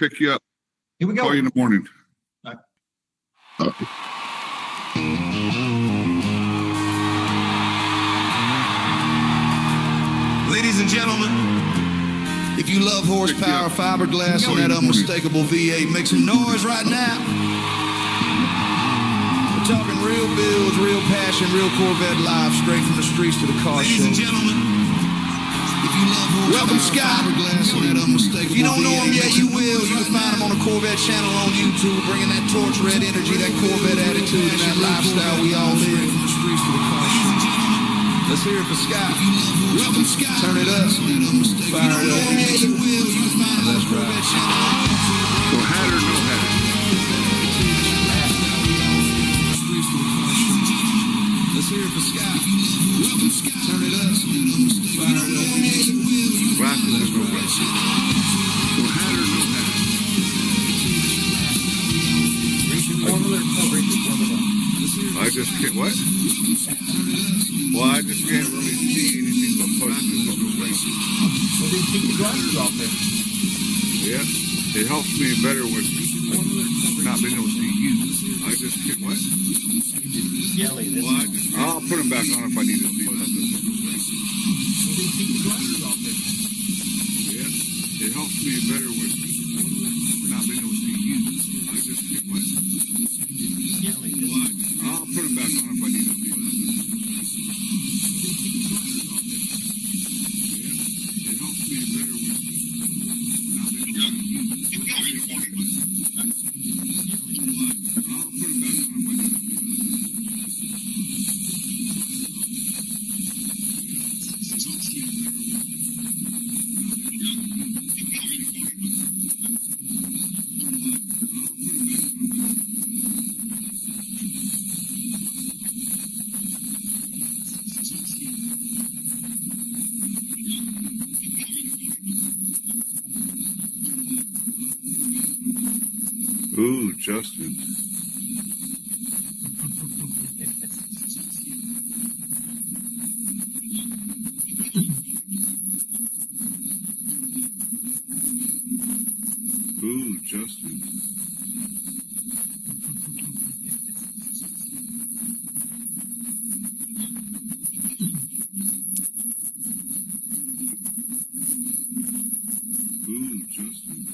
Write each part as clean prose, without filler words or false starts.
pick you up. Here we go. Call you in the morning. All right. Ladies and gentlemen, if you love horsepower, fiberglass, and that unmistakable V8, make some noise right now. We're talking real builds, real passion, real Corvette live, straight from the streets to the car show. Ladies and gentlemen, if you love horsepower, welcome Scott. Fiberglass, and that unmistakable V8. If you don't know him yet, you will. You can find him on the Corvette channel on YouTube, bringing that torch red energy, that Corvette attitude, and that lifestyle we all live from the streets to the car show. Let's hear it for Scott. Welcome, Scott. Turn it up. Fire it up. That's right. So hat or no hat? Let's hear it for Scott. Welcome, Scott. Turn it up. Fire it up. Glasses or no glasses? So hat or no hat? I just can't, what? Well, I just can't really see anything but positives on the face. Well, then keep the glasses off there. Yeah, it helps me better with not being able to see you. I just can't, what? Well, I'll put them back on if I need to see something. Yeah, it helps me better with not being able to see you. I just can't, what? Well, I'll put them back on if I need to see something. Ooh, Justin. Ooh, Justin. Ooh, Justin.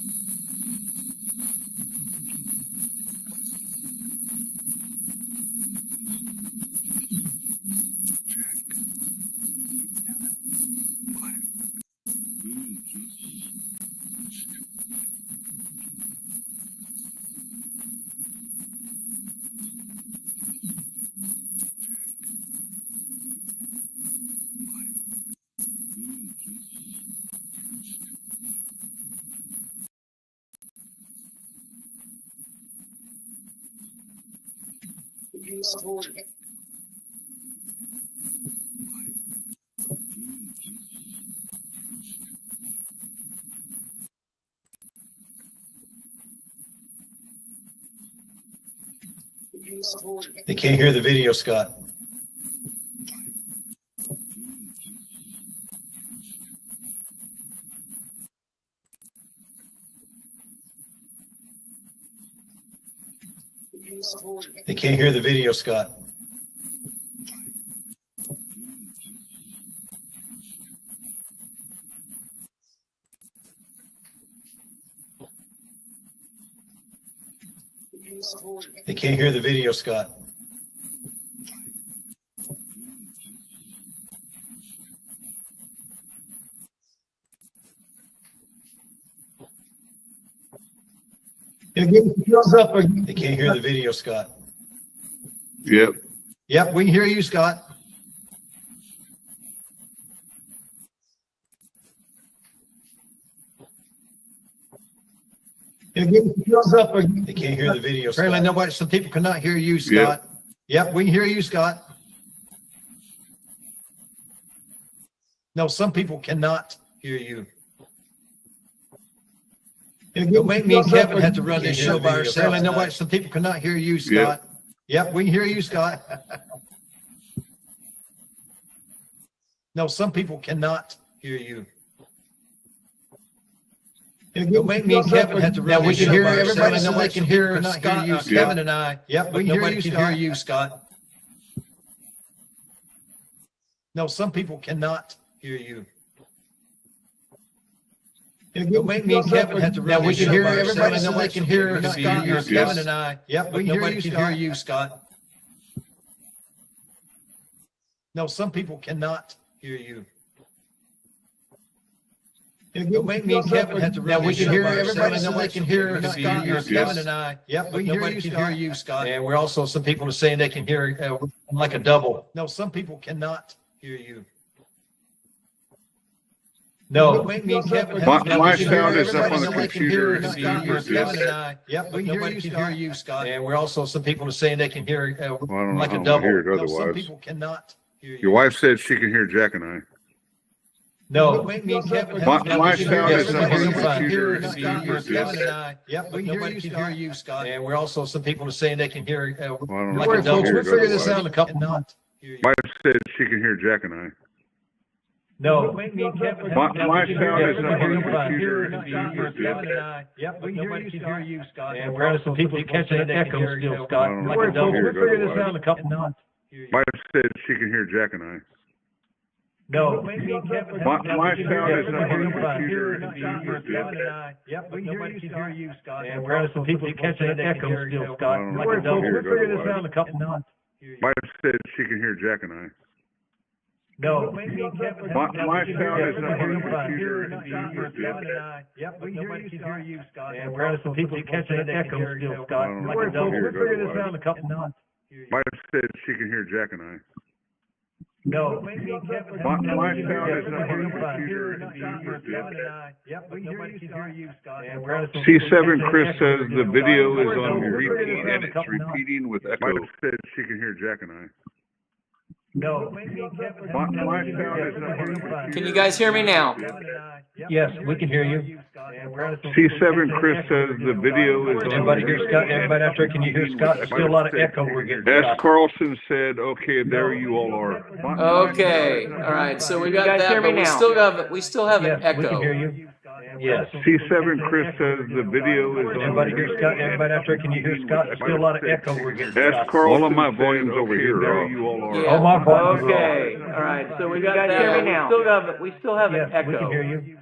They can't hear the video, Scott. They can't hear the video, Scott. They can't hear the video, Scott. They can't hear the video, Scott. Yep. Yep, we can hear you, Scott. They can't hear the video, Scott. Apparently nobody, some people cannot hear you, Scott. Yep, we can hear you, Scott. No, some people cannot hear you. Don't make me and Kevin have to run this show by ourselves. Apparently nobody, some people cannot hear you, Scott. Yep, we can hear you, Scott. No, some people cannot hear you. Don't make me and Kevin have to run. Now we can hear everybody. Nobody can hear Scott, Kevin and I. Yep, we can hear you, Scott. No, some people cannot hear you. Don't make me and Kevin have to run. Now we can hear everybody. Nobody can hear Scott, Kevin and I. Yep, we can hear you, Scott. No, some people cannot hear you. Don't make me and Kevin have to run. Now we can hear everybody. Nobody can hear Scott, Kevin and I. Yep, we can hear you, Scott. And we're also some people are saying they can hear like a double. No, some people cannot hear you. No, make me and Kevin. My sound is up on the computer. Kevin and I. Yep, we can hear you, Scott. And we're also some people are saying they can hear like a double. No, some people cannot hear you. Your wife said she can hear Jack and I. No, make me and Kevin. My sound is up on the computer. Kevin and I. Yep, we can hear you, Scott. And we're also some people are saying they can hear like know. a double. We'll figure this out in a couple months. Wife said she can hear Jack and I. No, make me and Kevin. My sound is up on the computer. Kevin and I. Yep, we can hear you, Scott. And we're some people catching an echo still, Scott. Like a double. We'll figure this out in a couple months. Wife said she can hear Jack and I. No, make me and Kevin. My sound is up on the computer. Kevin and I. Yep, we can hear you, Scott. And we're some people catching an echo still, Scott. Like a double. We'll figure this out in a couple months. Wife said she can hear Jack and I. No, make me and Kevin. My sound is up on the computer. Kevin and I. Yep, we can hear you, Scott. And we're some people catching an echo still, Scott. Like a double. We'll figure this out in a couple months. Wife said she can hear Jack and I. No, make me and Kevin. My sound is up on the computer. Kevin and I. Yep, we can hear you, Scott. And we're C7 Chris says the video is on repeat and it's repeating with echo. Wife said she can hear Jack and I. No, make me and Kevin. My sound is up on the computer. Can you guys hear me now? Yes, we can hear you. C7 Chris says the video is on. Everybody hear Scott? Everybody out there, can you hear Scott? There's still a lot of echo we're getting. S. Carlson said, "Okay, there you all are." Okay, all right. So we got that, but we still have an Yes, we can echo. hear you. Yes. C7 Chris says the video is on. Everybody hear Scott? Everybody out there, can you hear Scott? There's still a lot of echo we're getting. S. Carlson, all of my volumes over here. There you all are. Yeah. Oh, my volume. Okay, all right. So we got that. We still have an Yes, we can echo. hear you.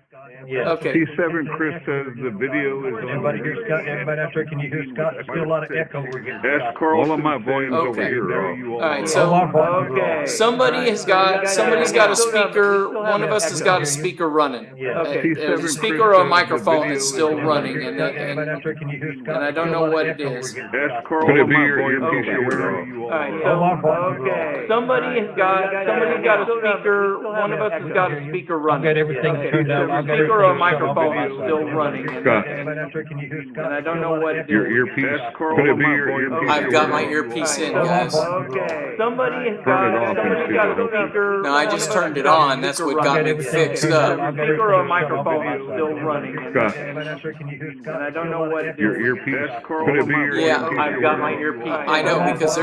Yes. Okay. C7 Chris says the video is on. Everybody hear Scott? Everybody out there, can you hear Scott? There's still a lot of echo we're getting. S. Carlson, all of my volumes over Okay. here. There you all All right. are. So somebody's got a speaker. One of us has got a speaker running. A speaker or a microphone that's still running, and I don't know what it is. S. Carlson, all of my volumes over here. All right. Somebody's got a speaker. One of us has got a speaker running. I've got everything turned out. A speaker or a microphone that's still running, and Scott, I don't know what it your is. earpiece. Could it be your earpiece? I've got my earpiece in, guys. Somebody's got a speaker. No, I just turned it on. That's what got me fixed up. A speaker or a microphone that's still running, Scott, and I don't know what it your is. earpiece. Could it be your Yeah, earpiece? I've got my earpiece. I know, because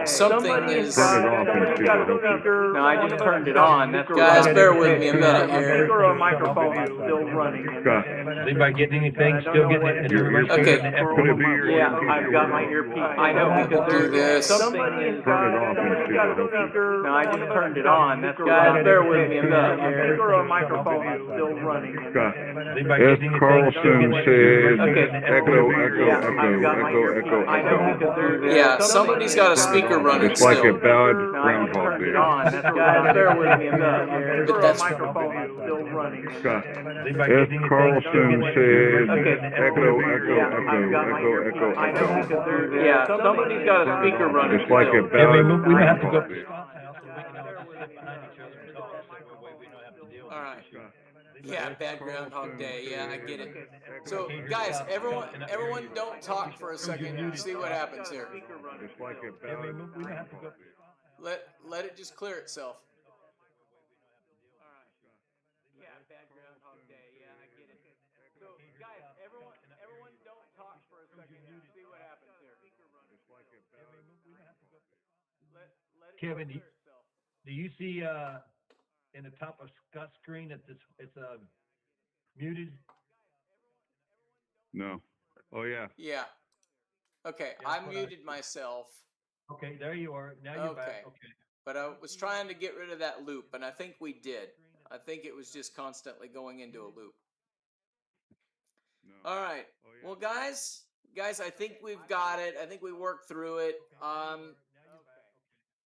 something is. Turn it off and see what happens. No, I just turned it on. Guys, bear with me a minute here. still running. Scott, Is anybody getting anything? Still getting it? Okay. could it be your Yeah, earpiece? I've got my earpiece. I know, because do this. Turn it off and see what happens. No, I just turned it on. Guys, bear with me a minute here. Scott, S. Carlson says echo, echo. Yeah, somebody's got a speaker running It's like a still. bad Groundhog Day. But that's Scott, S. Carlson says echo, echo. yeah, somebody's got a speaker running It's like a still. bad we may have to go. Groundhog Day. All right. Yeah, bad Groundhog Day. Yeah, I get it. So, guys, everyone, don't talk for a second. See what happens here. It's like a bad. Let it just clear itself. All right. Yeah, bad Groundhog Day. Yeah, I get it. So, guys, everyone, don't talk for a second. See what happens here. Let it Kevin, clear itself. Do you see in the top of Scott's screen that it's muted? No. Oh yeah. Yeah. Okay, Yeah, I that's what muted myself. Okay, there you are. Now you're back. Okay. Okay. But I was trying to get rid of that loop, and I think we did. I think it was just constantly going into a loop. No. All right. Oh yeah. Well, guys, I think we've got it. I think we worked through it. Okay.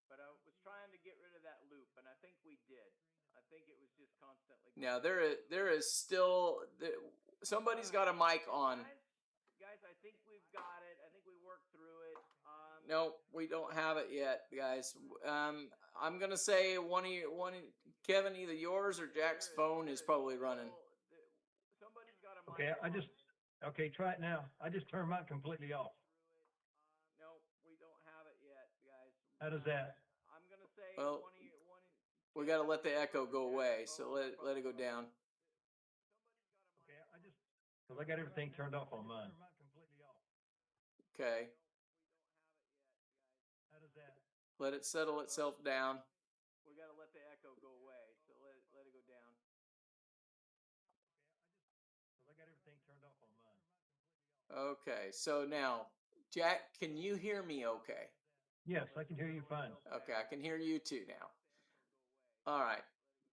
But I was trying to get rid of that loop, and I think we did. I think it was just constantly. Now there is still somebody's got a mic on. Guys, I think we've got it. I think we worked through it. No, we don't have it yet, guys. I'm gonna say Kevin, either yours or Jack's phone is probably running. Somebody's got a mic Okay, on. okay, try it now. I just turned mine completely off. No, we don't have it yet, guys. How does that? I'm gonna say we got to let the echo go away, so let it go down. Okay, because I got everything turned off on mine. Okay. How does that? Let it settle itself down. We got to let the echo go away, so let it go down. Because I got everything turned off on mine. Okay, so now, Jack, can you hear me okay? Yes, I can hear you fine. Okay, I can hear you too now. All right.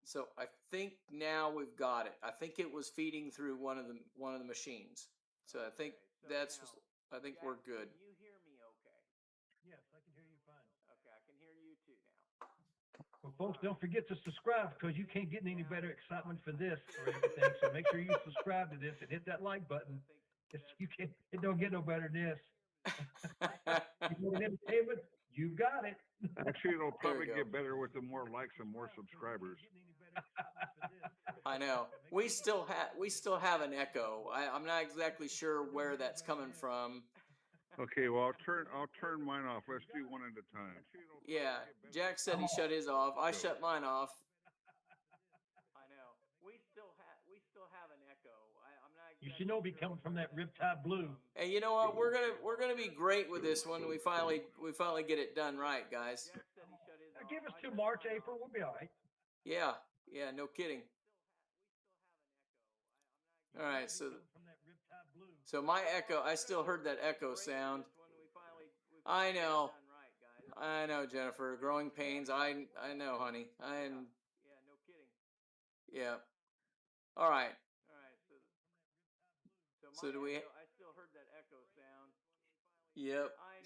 So I think now we've got it. I think it was feeding through one of the machines. So I think I think we're good. Can you hear me okay? Yes, I can hear you fine. Okay, I can hear you too now. Well, folks, don't forget to subscribe because you can't get any better excitement for this or everything. So make sure you subscribe to this and hit that like button. It don't get no better than this. You want entertainment? You got it. Actually, it'll probably go. get better with the more likes and more subscribers. I know. We still have an echo. I'm not exactly sure where that's coming from. Okay, well I'll turn mine off. Let's do one at a time. Yeah, Jack said he shut his off. I shut mine off. I know. We still have an echo. I'm not. You should know be coming from that Riptide Blue. Hey, you know what? We're gonna be great with this one. We finally get it done right, guys. Give us till March, April. We'll be all right. Yeah, no kidding. All right, so my echo, I still heard that echo sound. I know, Jennifer. Growing pains. I know, honey. Yeah, no kidding. Yeah. All right. So do we? I still heard that echo sound. Yep. I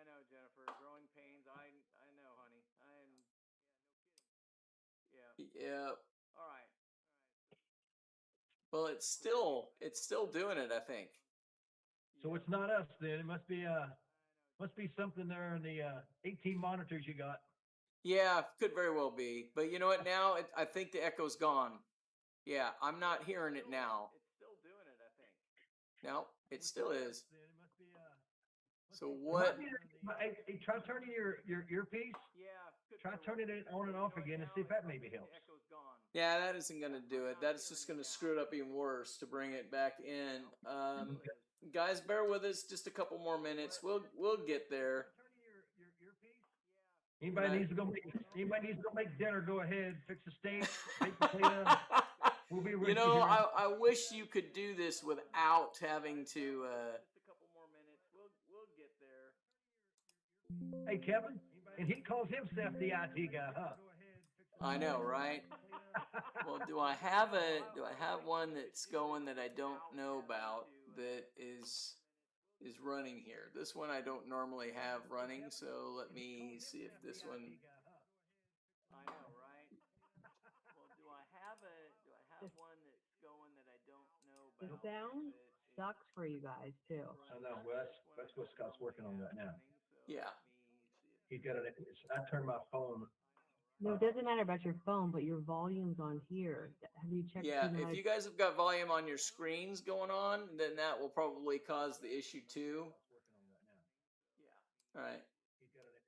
know, Jennifer. Growing pains. I know, honey. Yeah. Yep. All right. Well, it's still doing it, I think. So it's not us then. It must be something there in the 18 monitors you got. Yeah, could very well be. But you know what? Now I think the echo's gone. Yeah, I'm not hearing it now. It's still doing it, I think. No, it still is. So what? Hey, try turning your earpiece. Yeah. Try turning it on and off again and see if that maybe helps. Yeah, that isn't going to do it. That's just going to screw it up even worse to bring it back in. Guys, bear with us just a couple more minutes. We'll get there. Anybody needs to go make dinner, go ahead, fix the steak, make potato. We'll be ready. You know, I wish you could do this without having to. Just a couple more minutes. We'll get there. Hey, Kevin, and he calls himself the IT guy, huh? I know, right? Well, do I have one that's going that I don't know about that is running here? This one I don't normally have running, so let me see if this one. I know, right? Well, do I have one that's going that I don't know about? The sound sucks for you guys too. I know. Well, that's what Scott's working on right now. Yeah. He's got it. I turned my phone. No, it doesn't matter about your phone, but your volume's on here. Have you checked? Yeah, if you guys have got volume on your screens going on, then that will probably cause the issue too. Yeah. All right.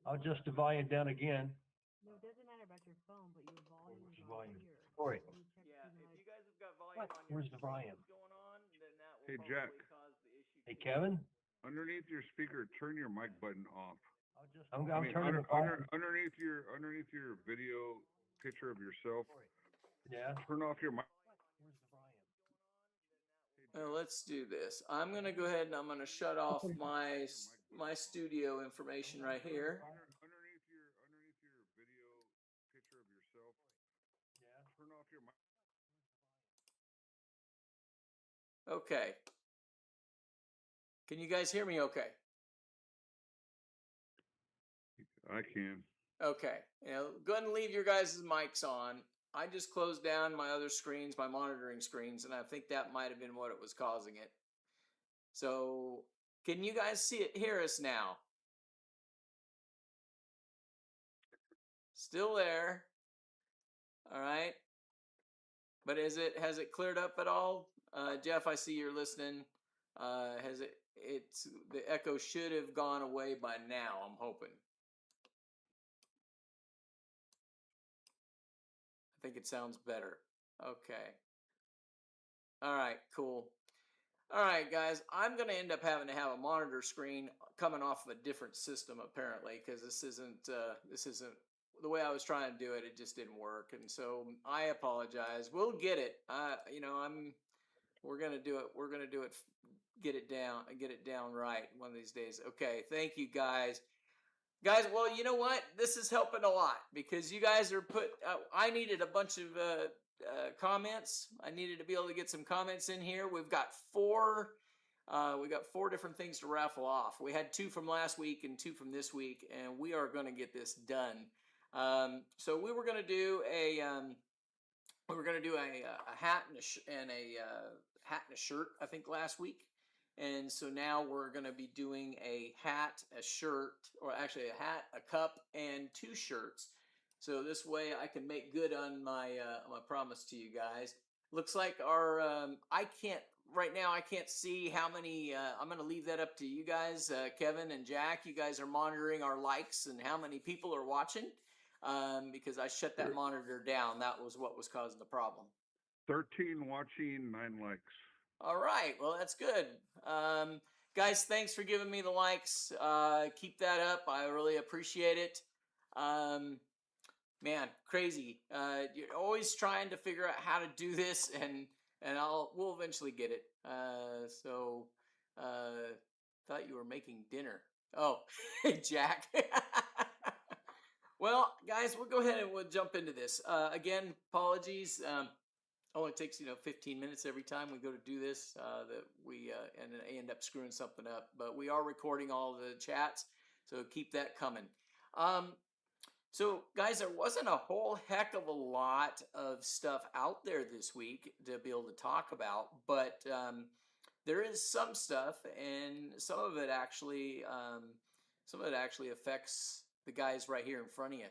I'll adjust the volume down again. No, it doesn't matter about your phone, but your volume's on volume? here. Sorry. Yeah, if you guys have got volume on your Where's the volume? screens going on, then that will Hey, probably Jack. cause the issue. Hey, Kevin. Underneath your speaker, turn your mic button off. I'm turning the volume. Underneath your video picture of yourself. Yeah. Turn off your mic. Well, let's do this. I'm gonna go ahead and I'm gonna shut off my studio information right here. Underneath your video picture of yourself, turn off your mic. Okay. Can you guys hear me okay? I can. Okay. Go ahead and leave your guys' mics on. I just closed down my other screens, my monitoring screens, and I think that might have been what it was causing it. So, can you guys hear us now? Still there. All right. But has it cleared up at all? Jeff, I see you're listening. The echo should have gone away by now, I'm hoping. I think it sounds better. Okay. All right, cool. All right, guys, I'm going to end up having to have a monitor screen coming off of a different system apparently, because this isn't the way I was trying to do it. It just didn't work, and so I apologize. We'll get it. We're gonna do it. We're gonna do it. Get it down right one of these days. Okay, thank you guys. Guys, well, you know what? This is helping a lot because you guys are I needed a bunch of comments. I needed to be able to get some comments in here. We've got four different things to raffle off. We had 2 from last week and 2 from this week, and we are going to get this done. So we were going to do a hat and a hat and a shirt, I think, last week. And so now we're going to be doing a hat, a shirt, or actually a hat, a cup, and 2 shirts. So this way I can make good on my promise to you guys. Looks like I can't see how many. I'm going to leave that up to you guys, Kevin and Jack. You guys are monitoring our likes and how many people are watching, because I shut that monitor down. That was what was causing the problem. 13 watching, 9 likes. All right. Well, that's good. Guys, thanks for giving me the likes. Keep that up. I really appreciate it. Man, crazy. You're always trying to figure out how to do this, and we'll eventually get it. Thought you were making dinner. Oh, hey, Jack. Well, guys, we'll go ahead and we'll jump into this. Again, apologies. Only takes 15 minutes every time we go to do this that we and then end up screwing something up. But we are recording all the chats, so keep that coming. So guys, there wasn't a whole heck of a lot of stuff out there this week to be able to talk about, but there is some stuff, and some of it actually affects the guys right here in front of you.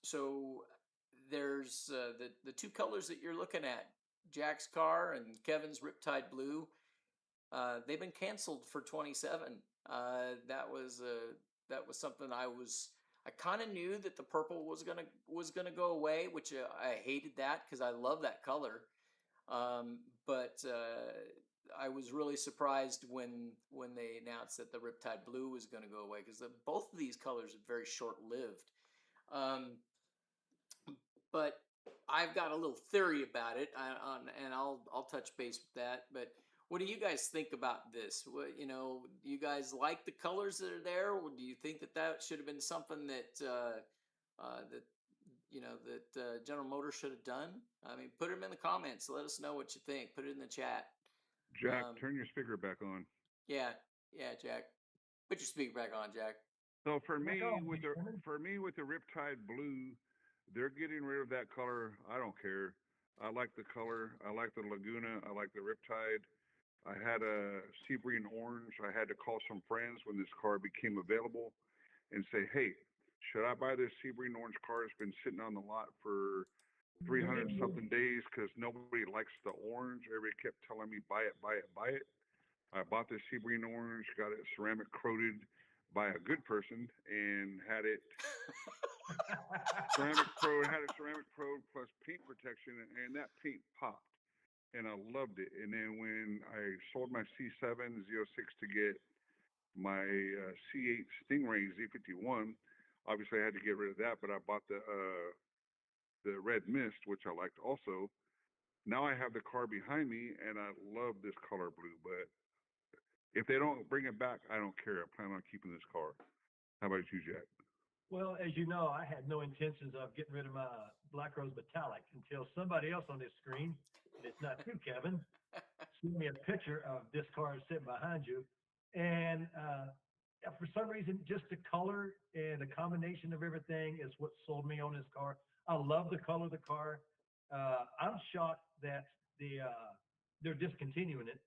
So there's the 2 colors that you're looking at, Jack's car and Kevin's Riptide Blue. They've been canceled for 27. That was something I kind of knew that the purple was gonna go away, which I hated that because I love that color. But I was really surprised when they announced that the Riptide Blue was going to go away, because both of these colors are very short-lived. But I've got a little theory about it, and I'll touch base with that. But what do you guys think about this? What, do you guys like the colors that are there? Or do you think that should have been something that General Motors should have done? I mean, put them in the comments. Let us know what you think. Put it in the chat. Jack, turn your speaker back on. Yeah, Jack. Put your speaker back on, Jack. So for me with the Riptide Blue, they're getting rid of that color. I don't care. I like the color. I like the Laguna. I like the Riptide. I had a sea green orange. I had to call some friends when this car became available and say, hey, should I buy this sea green orange car? It's been sitting on the lot for 300 something days because nobody likes the orange. Everybody kept telling me, buy it, buy it, buy it. I bought this sea green orange, got it ceramic coated by a good person, and had it ceramic coat plus paint protection, and that paint popped, and I loved it. And then when I sold my C7 Z06 to get my C8 Stingray Z51, obviously I had to get rid of that, but I bought the Red Mist, which I liked also. Now I have the car behind me, and I love this color blue. But if they don't bring it back, I don't care. I plan on keeping this car. How about you, Jack? Well, as you know, I had no intentions of getting rid of my Black Rose Metallic until somebody else on this screen, and it's not you, Kevin, sent me a picture of this car sitting behind you. And for some reason, just the color and the combination of everything is what sold me on this car. I love the color of the car. I'm shocked that they're discontinuing it,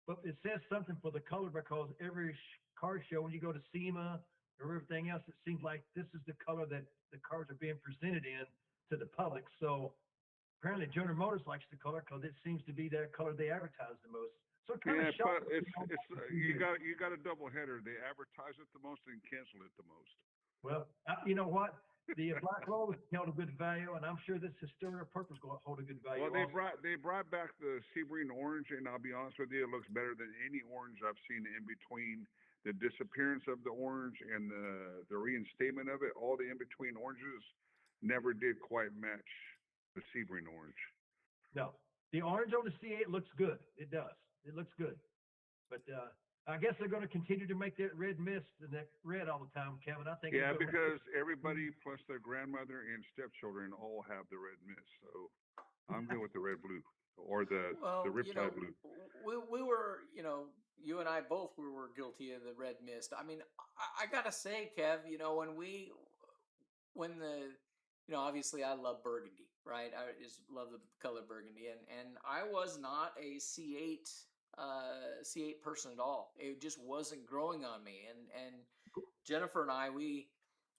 but it says something for the color because every car show, when you go to SEMA or everything else, it seems like this is the color that the cars are being presented in to the public. So apparently General Motors likes the color because it seems to be their color they advertise the most. So it kind Yeah, of shocks but you got a double header. They advertise it the most and cancel it the most. Well, you know what? The Black Rose held a good value, and I'm sure this Hysteria Purple is going to hold a good value. Well, also. they brought back the sea green orange, and I'll be honest with you, it looks better than any orange I've seen in between. The disappearance of the orange and the reinstatement of it, all the in between oranges, never did quite match the sea green orange. No, the orange on the C8 looks good. It does. It looks good, but I guess they're going to continue to make that red mist and that red all the time, Kevin. I think. Yeah, because everybody plus their grandmother and stepchildren all have the red mist, so I'm good with the red blue or the Riptide blue. We were, you and I both were guilty of the red mist. I mean, I gotta say, Kev, obviously I love burgundy, right? I just love the color burgundy, and I was not a C8 person at all. It just wasn't growing on me. And Jennifer and I, we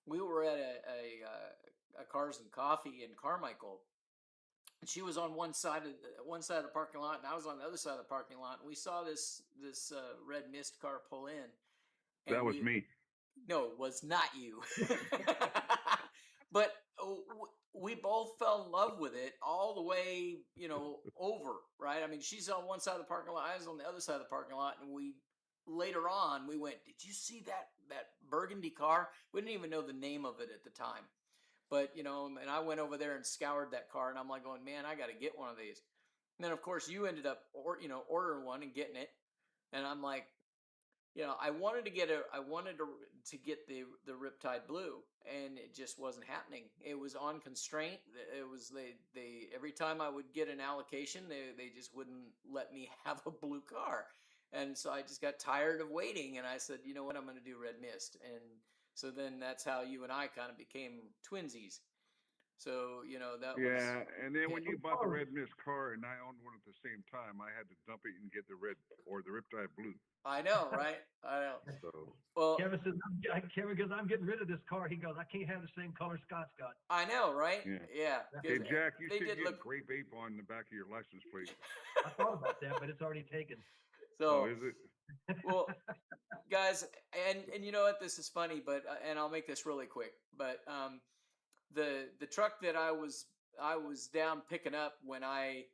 were at a Cars and Coffee in Carmichael. And she was on one side of the parking lot, and I was on the other side of the parking lot. And we saw this red mist car pull in. That was me. No, it was not you. But we both fell in love with it all the way, over, right? I mean, she's on one side of the parking lot, I was on the other side of the parking lot, and later on we went, did you see that burgundy car? We didn't even know the name of it at the time. But, and I went over there and scoured that car, and I'm like going, man, I got to get one of these. And then, of course, you ended up, ordering one and getting it. And I'm like, I wanted to get the Riptide blue, and it just wasn't happening. It was on constraint. It was they every time I would get an allocation, they just wouldn't let me have a blue car, and so I just got tired of waiting. And I said, you know what, I'm going to do red mist. And so then that's how you and I kind of became twinsies. So that was. Yeah, and then when you bought the red mist car and I owned one at the same time, I had to dump it and get the red or the Riptide blue. I know, right? I know. So, well, Kevin says, Kevin goes, I'm getting rid of this car. He goes, I can't have the same color Scott's got. I know, right? Yeah. Hey, Jack, you should get grape ape on the back of your license plate. I thought about that, but it's already taken. So, is it? Well, guys, and you know what? This is funny, but and I'll make this really quick. But the truck that I was down picking up when I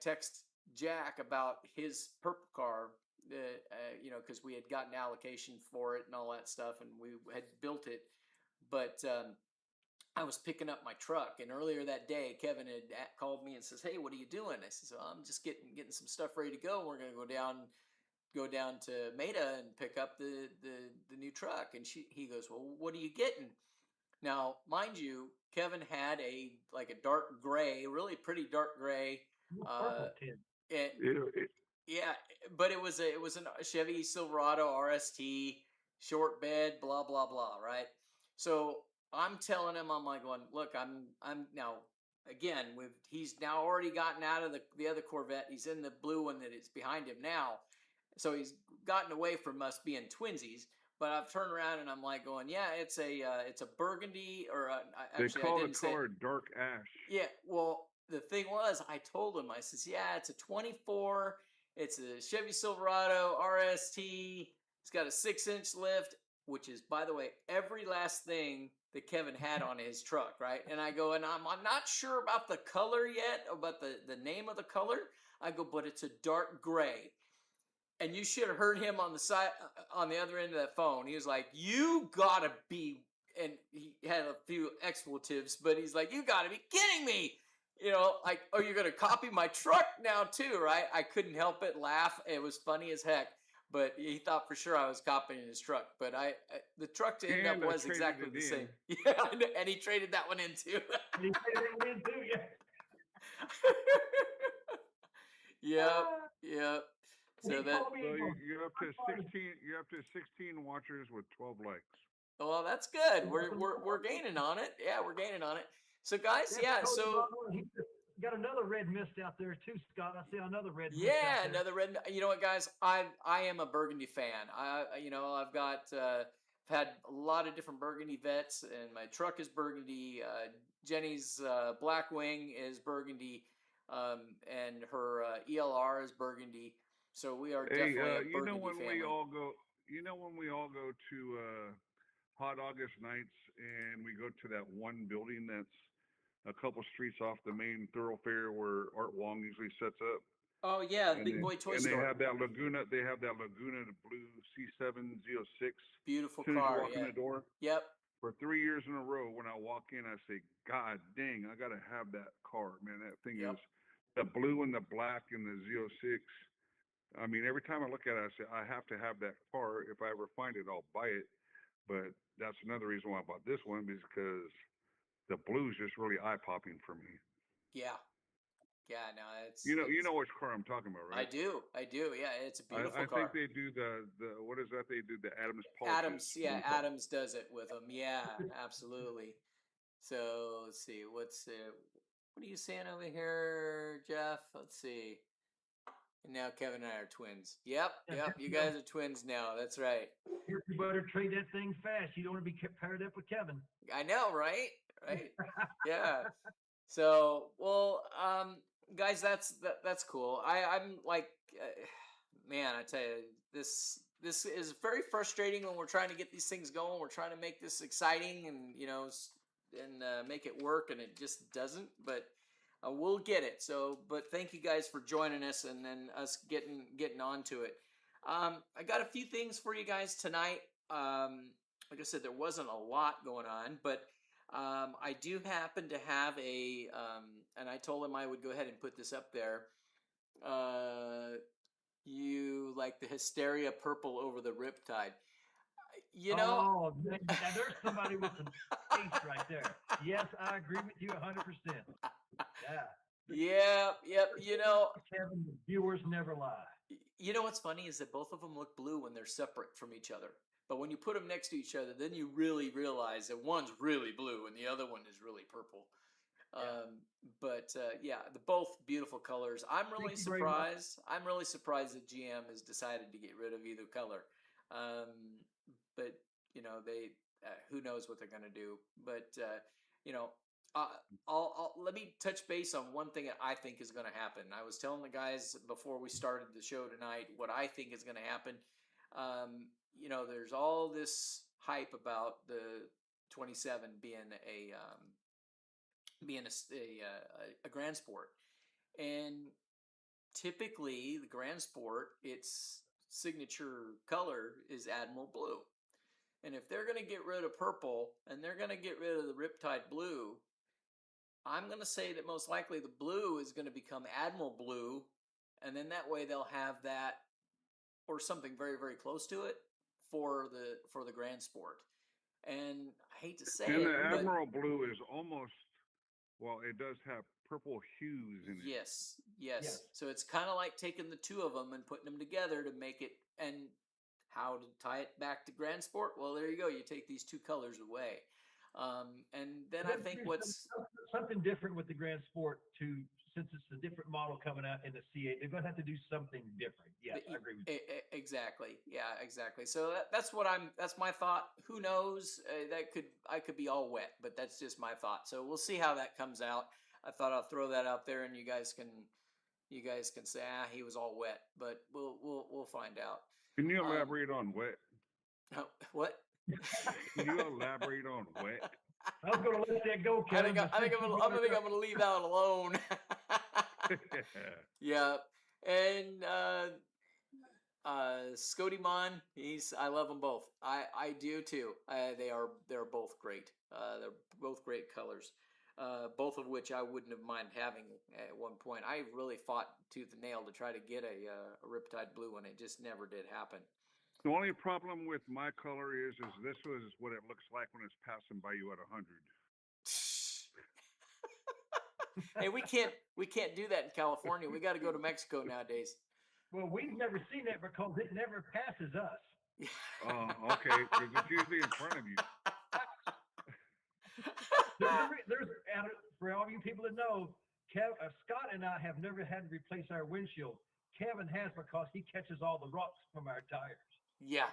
text Jack about his purple car, because we had gotten allocation for it and all that stuff, and we had built it. But I was picking up my truck, and earlier that day, Kevin had called me and says, "Hey, what are you doing?" I said, "I'm just getting some stuff ready to go. We're going to go down to Maida and pick up the new truck." And he goes, "Well, what are you getting?" Now, mind you, Kevin had a dark gray, really pretty dark gray. Yeah, but it was a Chevy Silverado RST, short bed, blah blah blah, right? So I'm telling him, I'm like going, look, I'm now again he's now already gotten out of the other Corvette. He's in the blue one that is behind him now, so he's gotten away from us being twinsies. But I've turned around and I'm like going, yeah, it's a burgundy or they call the color dark ash. Yeah, well, the thing was, I told him, I says, yeah, it's a 24. It's a Chevy Silverado RST. It's got a 6-inch lift, which is, by the way, every last thing that Kevin had on his truck, right? And I go, and I'm not sure about the color yet, about the name of the color. I go, but it's a dark gray. And you should have heard him on the other end of that phone. He was like, "You gotta be," and he had a few expletives, but he's like, "You gotta be kidding me! like, oh, you're gonna copy my truck now too, right? I couldn't help it, laugh. It was funny as heck. But he thought for sure I was copying his truck. But the truck to end up And was traded exactly it the in. same. Yeah, and he traded that one in too. And he traded that in too, yeah. Yep. So He that. called me, So he goes, you're up to "I'm sorry." 16. You're up to 16 watchers with 12 likes. Well, that's good. We're gaining on it. Yeah, we're gaining on it. So guys, That's yeah. totally So wrong one. He got another red mist out there too, Scott. I see another red mist yeah, out there. another red. You know what, guys? I am a Burgundy fan. I've got had a lot of different Burgundy vets, and my truck is Burgundy. Jenny's Blackwing is Burgundy, and her ELR is Burgundy. So we are Hey, definitely a you know Burgundy when family. we all go. You know when we all go to hot August nights and we go to that one building that's a couple streets off the main thoroughfare where Art Wong usually sets up. Oh yeah, the And Big they, Boy Toy and they Store. have that Laguna. They have that Laguna blue C706. Beautiful As soon as you car. walk in the door, Yep. for 3 years in a row, when I walk in, I say, "God dang, I gotta have that car, man. That thing Yep. is the blue and the black and the Z06. I mean, every time I look at it, I say, I have to have that car. If I ever find it, I'll buy it. But that's another reason why I bought this one, because the blue is just really eye popping for me. Yeah. Yeah. No, it's. You know which car I'm talking about, I right? do. Yeah, it's a beautiful I car. think they do the what is that? They do the Adams polishes. Adams, yeah, Adams does it with them. Yeah, absolutely. So let's see, what are you saying over here, Jeff? Let's see. And now Kevin and I are twins. Yep, you guys are twins now. That's right. You better trade that thing fast. You don't want to be paired up with Kevin. I know, right? Yeah. So, well, guys, that's cool. I'm like, man, I tell you, this is very frustrating when we're trying to get these things going. We're trying to make this exciting and make it work, and it just doesn't. But we'll get it. So, but thank you guys for joining us and then us getting onto it. I got a few things for you guys tonight. Like I said, there wasn't a lot going on, but I do happen to have and I told him I would go ahead and put this up there. You like the Hysteria purple over the Riptide. Oh, now there's somebody with some taste right there. Yes, I agree with you 100%. Yeah. Yep. Kevin, the viewers never lie. You know what's funny is that both of them look blue when they're separate from each other. But when you put them next to each other, then you really realize that one's really blue and the other one is really purple. Yeah. They're both beautiful colors. I'm really surprised. I'm really surprised that GM has decided to get rid of either color. But they who knows what they're going to do. But I'll let me touch base on one thing that I think is going to happen. I was telling the guys before we started the show tonight what I think is going to happen. There's all this hype about the 27 being a Grand Sport, and typically the Grand Sport, its signature color is Admiral Blue. And if they're going to get rid of purple and they're going to get rid of the Riptide Blue, I'm going to say that most likely the blue is going to become Admiral Blue, and then that way they'll have that or something very, very close to it for the Grand Sport. And I hate to say it, the Admiral Blue is almost, well, it does have purple hues in it. Yes. So it's kind of like taking the two of them and putting them together to make it. And how to tie it back to Grand Sport? Well, there you go. You take these two colors away. And then I think what's something different with the Grand Sport too, since it's a different model coming out in the C8, they're going to have to do something different. Yes, I agree with you. Exactly. Yeah, exactly. So that's my thought. Who knows? I could be all wet, but that's just my thought. So we'll see how that comes out. I thought I'll throw that out there, and you guys can say, he was all wet, but we'll find out. Can you elaborate on wet? What? Can you elaborate on wet? I was going to let that go, Kevin. I think I'm going to leave that alone. Yeah, and Scotty Mon, I love them both. I do too. They're both great. They're both great colors. both of which I wouldn't have mind having at one point. I really fought tooth and nail to try to get a Riptide Blue, and it just never did happen. The only problem with my color is this was what it looks like when it's passing by you at 100. Hey, we can't do that in California. We got to go to Mexico nowadays. Well, we've never seen that because it never passes us. Oh, okay. Because it's usually in front of you. For all you people that know, Scott and I have never had to replace our windshield. Kevin has because he catches all the rocks from our tires. Yeah.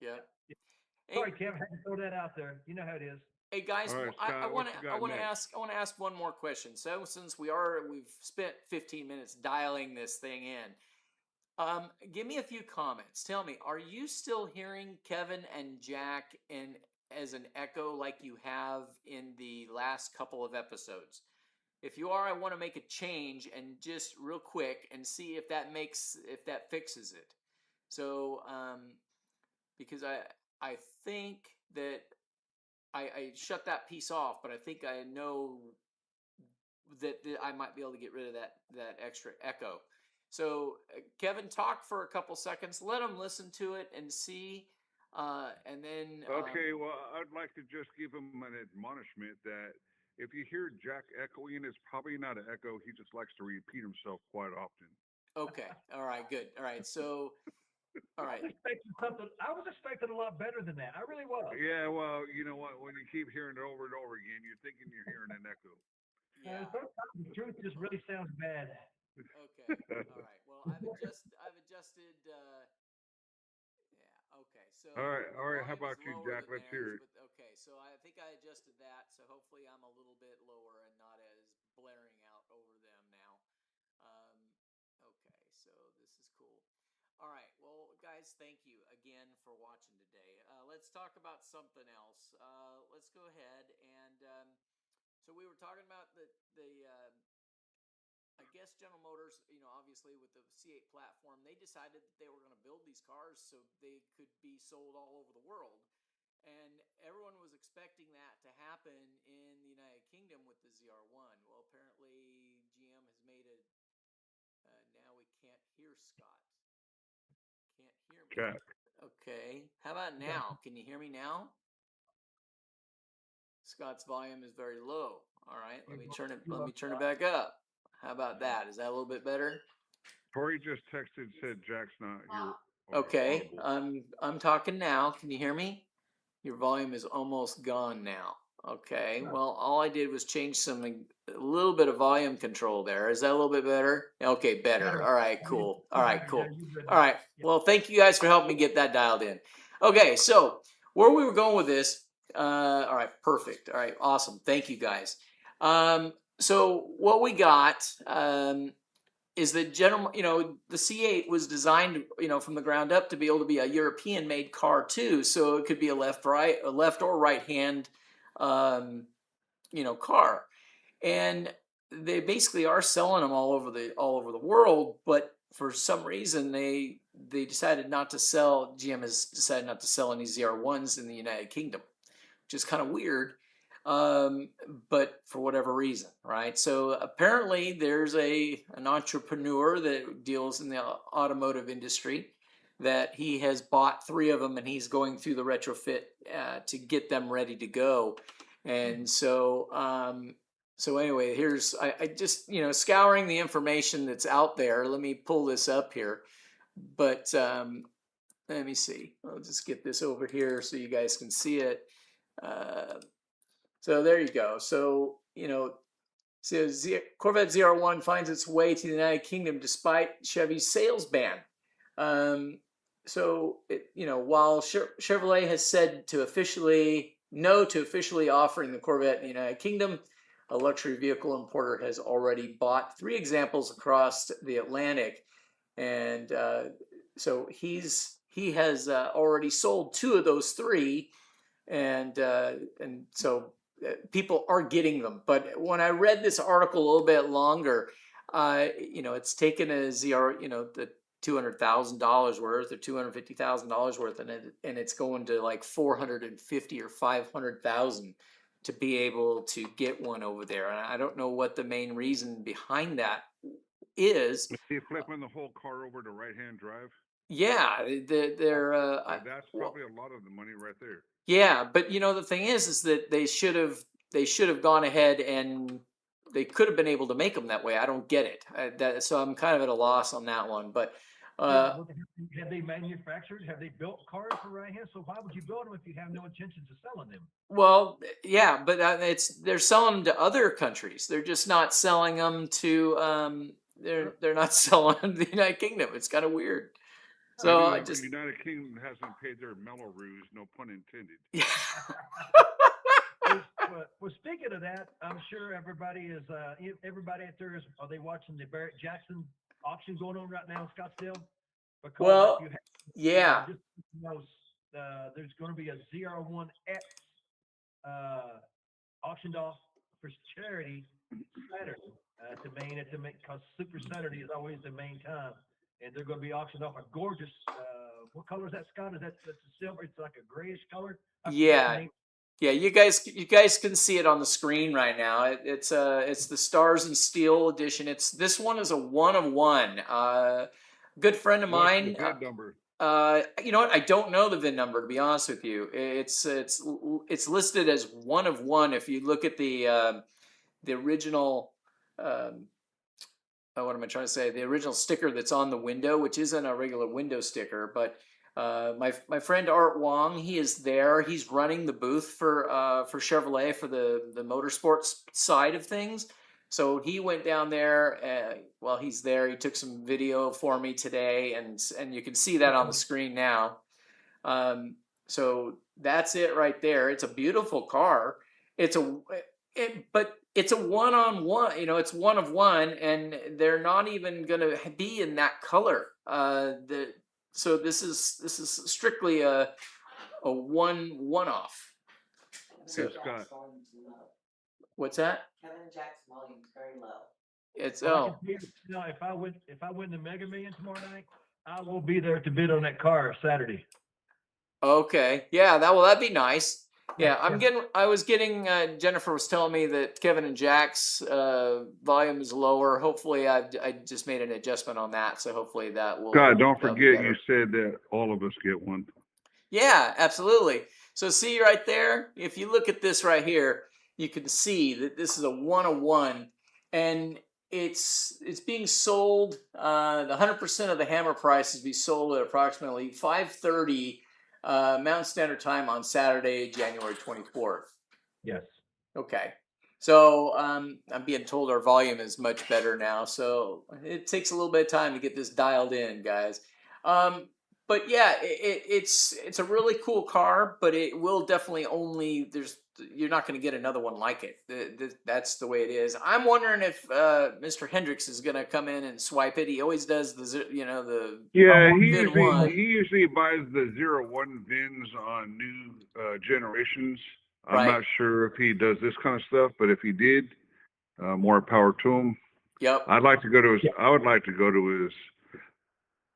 Yeah. Sorry, Kevin, I had to throw that out there. You know how it is. Hey guys, right, I want to next? ask one more question. So since we've spent 15 minutes dialing this thing in, give me a few comments. Tell me, are you still hearing Kevin and Jack as an echo like you have in the last couple of episodes? If you are, I want to make a change and just real quick and see if that fixes it. So, because I think that I shut that piece off, but I think I know that I might be able to get rid of that extra echo. So, Kevin, talk for a couple seconds. Let them listen to it and see, and then. Okay, well, I'd like to just give him an admonishment that if you hear Jack echoing, it's probably not an echo. He just likes to repeat himself quite often. Okay. All right. Good. All right. So. All right. I was expecting a lot better than that. I really was. Yeah, well, you know what? When you keep hearing it over and over again, you're thinking you're hearing an echo. Yeah. Sometimes the truth just really sounds bad. Okay. All right. Well, I've adjusted. Yeah. Okay. So. All right. How volume about is you, lower Jack? than Let's hear theirs, it. but okay. So I think I adjusted that. So hopefully I'm a little bit lower and not as blaring out over them now. Okay. So this is cool. All right. Well, guys, thank you again for watching today. Let's talk about something else. Let's go ahead and so we were talking about I guess General Motors, obviously with the C8 platform, they decided that they were going to build these cars so they could be sold all over the world. And everyone was expecting that to happen in the United Kingdom with the ZR1. Well, apparently GM has made it. Now we can't hear Scott. Can't hear me. Jack. Okay. How about now? Can you hear me now? Scott's volume is very low. All right. Let me turn it back up. How about that? Is that a little bit better? Tori just texted, said Jack's not here. Okay. I'm talking now. Can you hear me? Your volume is almost gone now. Okay. Well, all I did was change a little bit of volume control there. Is that a little bit better? Okay, better. All right, cool. All right, cool. All right. Well, thank you guys for helping me get that dialed in. Okay, so where we were going with this. All right, perfect. All right, awesome. Thank you guys. So what we got is the the C8 was designed, from the ground up to be able to be a European-made car too. So it could be a left or right-hand, car. And they basically are selling them all over the world. But for some reason, GM has decided not to sell any ZR1s in the United Kingdom, which is kind of weird. But for whatever reason, right? So apparently there's an entrepreneur that deals in the automotive industry that he has bought 3 of them and he's going through the retrofit to get them ready to go. And so, anyway, I just, scouring the information that's out there. Let me pull this up here, but, let me see. I'll just get this over here so you guys can see it. So there you go. So, Corvette ZR1 finds its way to the United Kingdom despite Chevy's sales ban. While Chevrolet has said no to officially offering the Corvette in the United Kingdom, a luxury vehicle importer has already bought 3 examples across the Atlantic. And so he has already sold 2 of those 3. And so people are getting them. But when I read this article a little bit longer, it's taken a ZR, the $200,000 worth or $250,000 worth, and it's going to like $450,000 or $500,000 to be able to get one over there. And I don't know what the main reason behind that is. Is he flipping the whole car over to right-hand drive? Yeah, they're That's probably a lot of the money right there. yeah, but you know the thing is that they should have gone ahead and they could have been able to make them that way. I don't get it. So I'm kind of at a loss on that one. But have they manufactured? Have they built cars for right-hand? So why would you build them if you have no intentions of selling them? well, yeah, but they're selling them to other countries. They're just not selling them to they're not selling them to the United Kingdom. It's kind of weird. So I just United Kingdom hasn't paid their Melrose, no pun intended. yeah. Well, speaking of that, I'm sure everybody out there are they watching the Barrett Jackson auction going on right now in Scottsdale? Because Well, if you have, yeah. just, you know, there's going to be a ZR1X auctioned off for charity Saturday at the main because Super Saturday is always the main time, and they're going to be auctioned off a gorgeous. What color is that, Scott? That's a silver. It's like a grayish color. Yeah. Yeah, you guys can see it on the screen right now. It's the Stars and Steel edition. This one is a 1 of 1. Good friend of mine. What's the VIN number? You know what? I don't know the VIN number, to be honest with you. It's listed as 1 of 1. If you look at the original, what am I trying to say? The original sticker that's on the window, which isn't a regular window sticker, but my friend Art Wong, he is there. He's running the booth for Chevrolet for the motorsports side of things. So he went down there. While he's there, he took some video for me today, and you can see that on the screen now. So that's it right there. It's a beautiful car. But it's a 1 of 1. You know, it's 1 of 1, and they're not even going to be in that color. So this is strictly a one-off. So Scott, what's that? Kevin and Jack's volume is very low. It's if I win the Mega Million tomorrow night, I will be there to bid on that car Saturday. Okay. Yeah, that'd be nice. Yeah, I was getting Jennifer was telling me that Kevin and Jack's volume is lower. Hopefully I just made an adjustment on that, so hopefully that will. God, don't forget you said that all of us get one. Yeah, absolutely. So see right there, if you look at this right here, you can see that this is a 1 of 1, and it's being sold. The 100% of the hammer price is be sold at approximately 5:30 Mountain Standard Time on Saturday, January 24th. Yes. Okay. So I'm being told our volume is much better now, so it takes a little bit of time to get this dialed in, guys. But yeah, it's a really cool car, but it will definitely you're not going to get another one like it. That's the way it is. I'm wondering if Mr. Hendricks is going to come in and swipe it. He always does the Yeah, he usually buys the 01 VINs on new generations. I'm not sure if he does this kind of stuff, but if he did, more power to him. Yep. I would like to go to his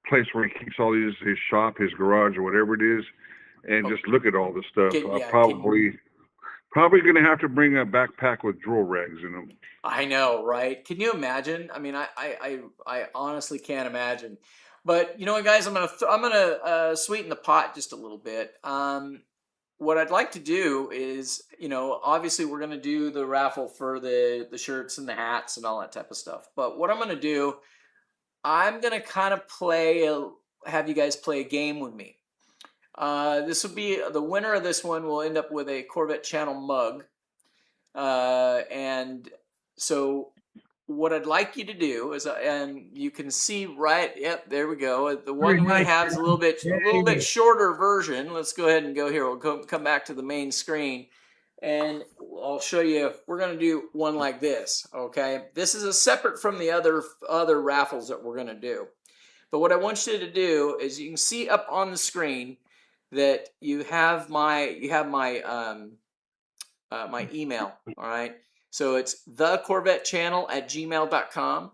place where he keeps all his shop, his garage, or whatever it is, and just look at all the stuff. Probably going to have to bring a backpack with drill rags in them. I know, right? Can you imagine? I mean, I honestly can't imagine. But you know what, guys? I'm gonna sweeten the pot just a little bit. What I'd like to do is, obviously we're gonna do the raffle for the shirts and the hats and all that type of stuff. But what I'm gonna do, I'm gonna kind of have you guys play a game with me. This will be the winner of this one will end up with a Corvette Channel mug. And so what I'd like you to do is, and you can see yep, there we go. The one we have is a little bit shorter version. Let's go ahead and go here. We'll come back to the main screen, and I'll show you. We're going to do one like this, okay? This is separate from the other raffles that we're going to do. But what I want you to do is you can see up on the screen that you have my my email, all right? So it's thecorvettechannel@gmail.com.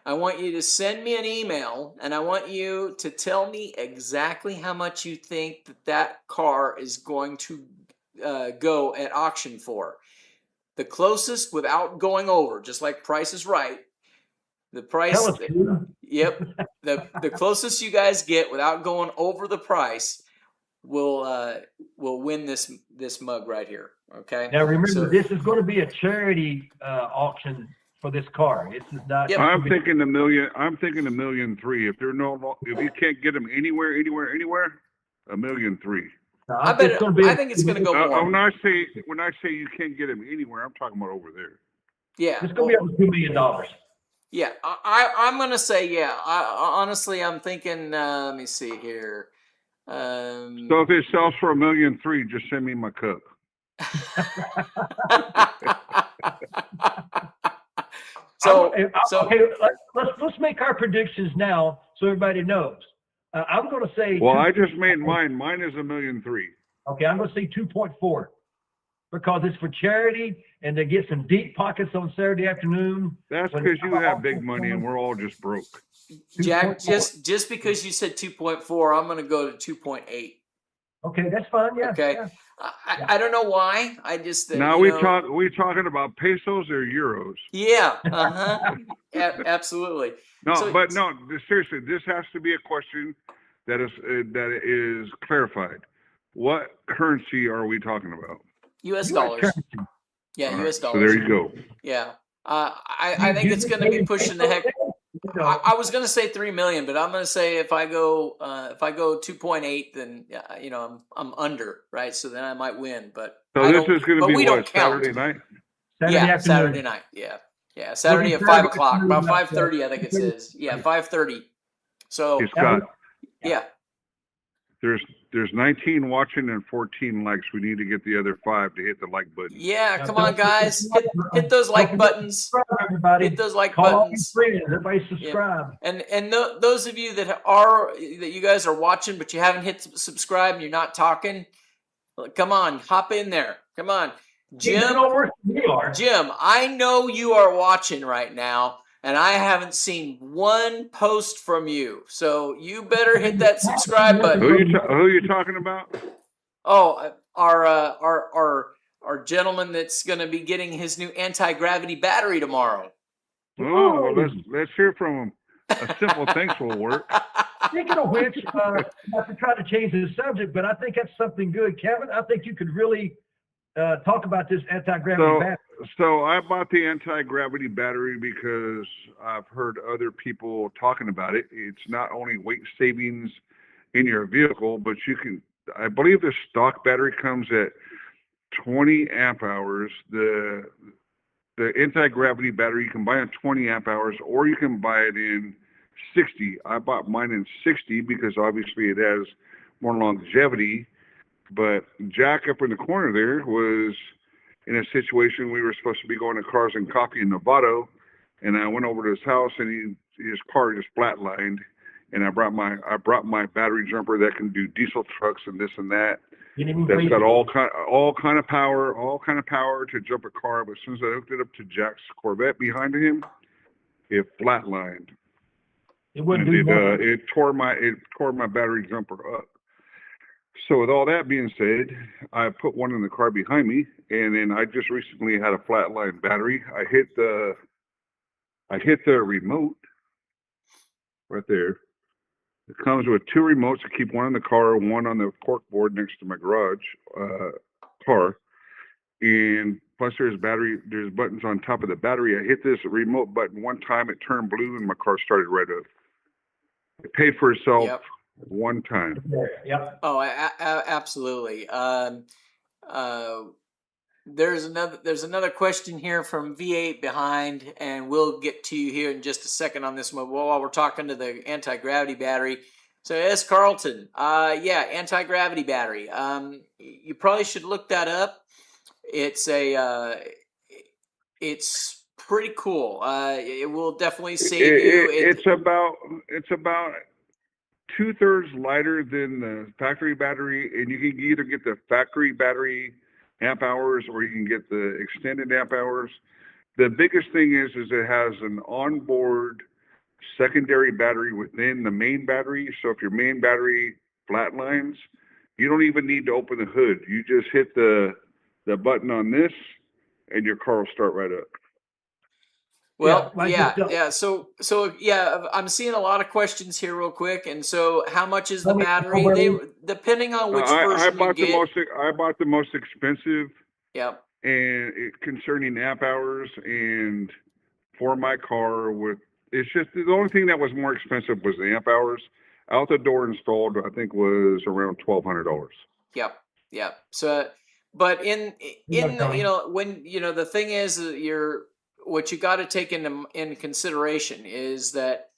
I want you to send me an email, and I want you to tell me exactly how much you think that car is going to go at auction for. The closest without going over, just like Price is Right. The price. Tell us, Yep. The closest you guys get without going over the price will win this mug right here. Okay. Now remember, this is going to be a charity auction for this car. This is not. Yep. I'm thinking $1 million. I'm thinking $1.3 million. If you can't get them anywhere, $1.3 million. I think it's going to go more. When I say you can't get them anywhere, I'm talking about over there. Yeah. It's going to be over $2 million. Yeah, I'm going to say, yeah. Honestly, I'm thinking, let me see here. So if it sells for $1.3 million, just send me my cup. Okay, let's make our predictions now so everybody knows. I'm going to say. Well, I just made mine. Mine is $1.3 million. Okay, I'm going to say 2.4 because it's for charity and they get some deep pockets on Saturday afternoon. That's because you have big money and we're all just broke. Jack, just because you said 2.4, I'm going to go to 2.8. Okay, that's fine. Yeah. Okay. Yeah. I don't know why. I just now we talking about pesos or euros? Yeah. Absolutely. No, seriously, this has to be a question that is clarified. What currency are we talking about? U.S. dollars. Currency. Yeah, all U.S. right, dollars. So there you go. Yeah. I think it's going to be pushing the heck. I was going to say 3 million, but I'm going to say if I go 2.8, then I'm under, right? So then I might win, but so this is going to be what, Saturday night? Saturday night. Yeah, Saturday at 5 o'clock, about 5:30, I think it says. Yeah, 5:30. So hey, Scott. Yeah. There's 19 watching and 14 likes. We need to get the other 5 to hit the like button. Yeah, come on, guys. Hit those like buttons. Hit those like buttons. Everybody subscribe. Yeah. And those of you that you guys are watching, but you haven't hit subscribe and you're not talking, come on, hop in there. Come on. Jim, I know you are watching right now. And I haven't seen one post from you, so you better hit that subscribe button. Who are you talking about? Oh, our gentleman that's going to be getting his new anti-gravity battery tomorrow. Oh, well, let's hear from him. A simple thanks will work. Speaking of which, not to try to change the subject, but I think that's something good, Kevin. I think you could really talk about this anti-gravity battery. So I bought the anti-gravity battery because I've heard other people talking about it. It's not only weight savings in your vehicle, but I believe the stock battery comes at 20 amp hours. The anti-gravity battery, you can buy in 20 amp hours, or you can buy it in 60. I bought mine in 60 because obviously it has more longevity. But Jack up in the corner there was in a situation. We were supposed to be going to Cars and Coffee in Novato, and I went over to his house, and his car just flatlined. And I brought my battery jumper that can do diesel trucks and this and that. That's got all kind of power to jump a car. But as soon as I hooked it up to Jack's Corvette behind him, it flatlined. It tore my battery jumper up. So with all that being said, I put one in the car behind me, and then I just recently had a flatline battery. I hit the remote right there. It comes with 2 remotes to keep one in the car, one on the cork board next to my garage car, and plus there's buttons on top of the battery. I hit this remote button one time, it turned blue, and my car started right up. It paid for itself. Yep. One time. Yep. Oh, absolutely. There's another question here from V8 behind, and we'll get to you here in just a second on this one while we're talking to the anti-gravity battery. So S. Carlton, anti-gravity battery. You probably should look that up. It's pretty cool. It will definitely save you. It's about 2/3 lighter than the factory battery, and you can either get the factory battery amp hours or you can get the extended amp hours. The biggest thing is it has an onboard secondary battery within the main battery. So if your main battery flatlines, you don't even need to open the hood. You just hit the button on this, and your car will start right up. Well, Yeah, yeah. So yeah, I'm seeing a lot of questions here real quick. And so how much is the battery? Depending on which version you get. I bought the most expensive. Yep. And concerning amp hours and for my car it's just the only thing that was more expensive was the amp hours. Out the door installed, I think was around $1,200. Yep. So, but when the thing is, what you got to take into consideration is that,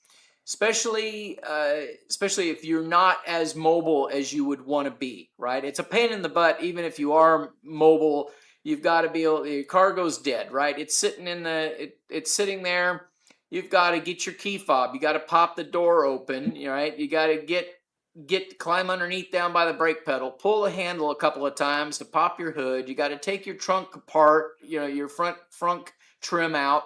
especially if you're not as mobile as you would want to be, right? It's a pain in the butt, even if you are mobile. You've got to be able. Your car goes dead, right? It's sitting it's sitting there. You've got to get your key fob. You got to pop the door open, right? You got to climb underneath down by the brake pedal, pull the handle a couple of times to pop your hood. You got to take your trunk apart, your front trim out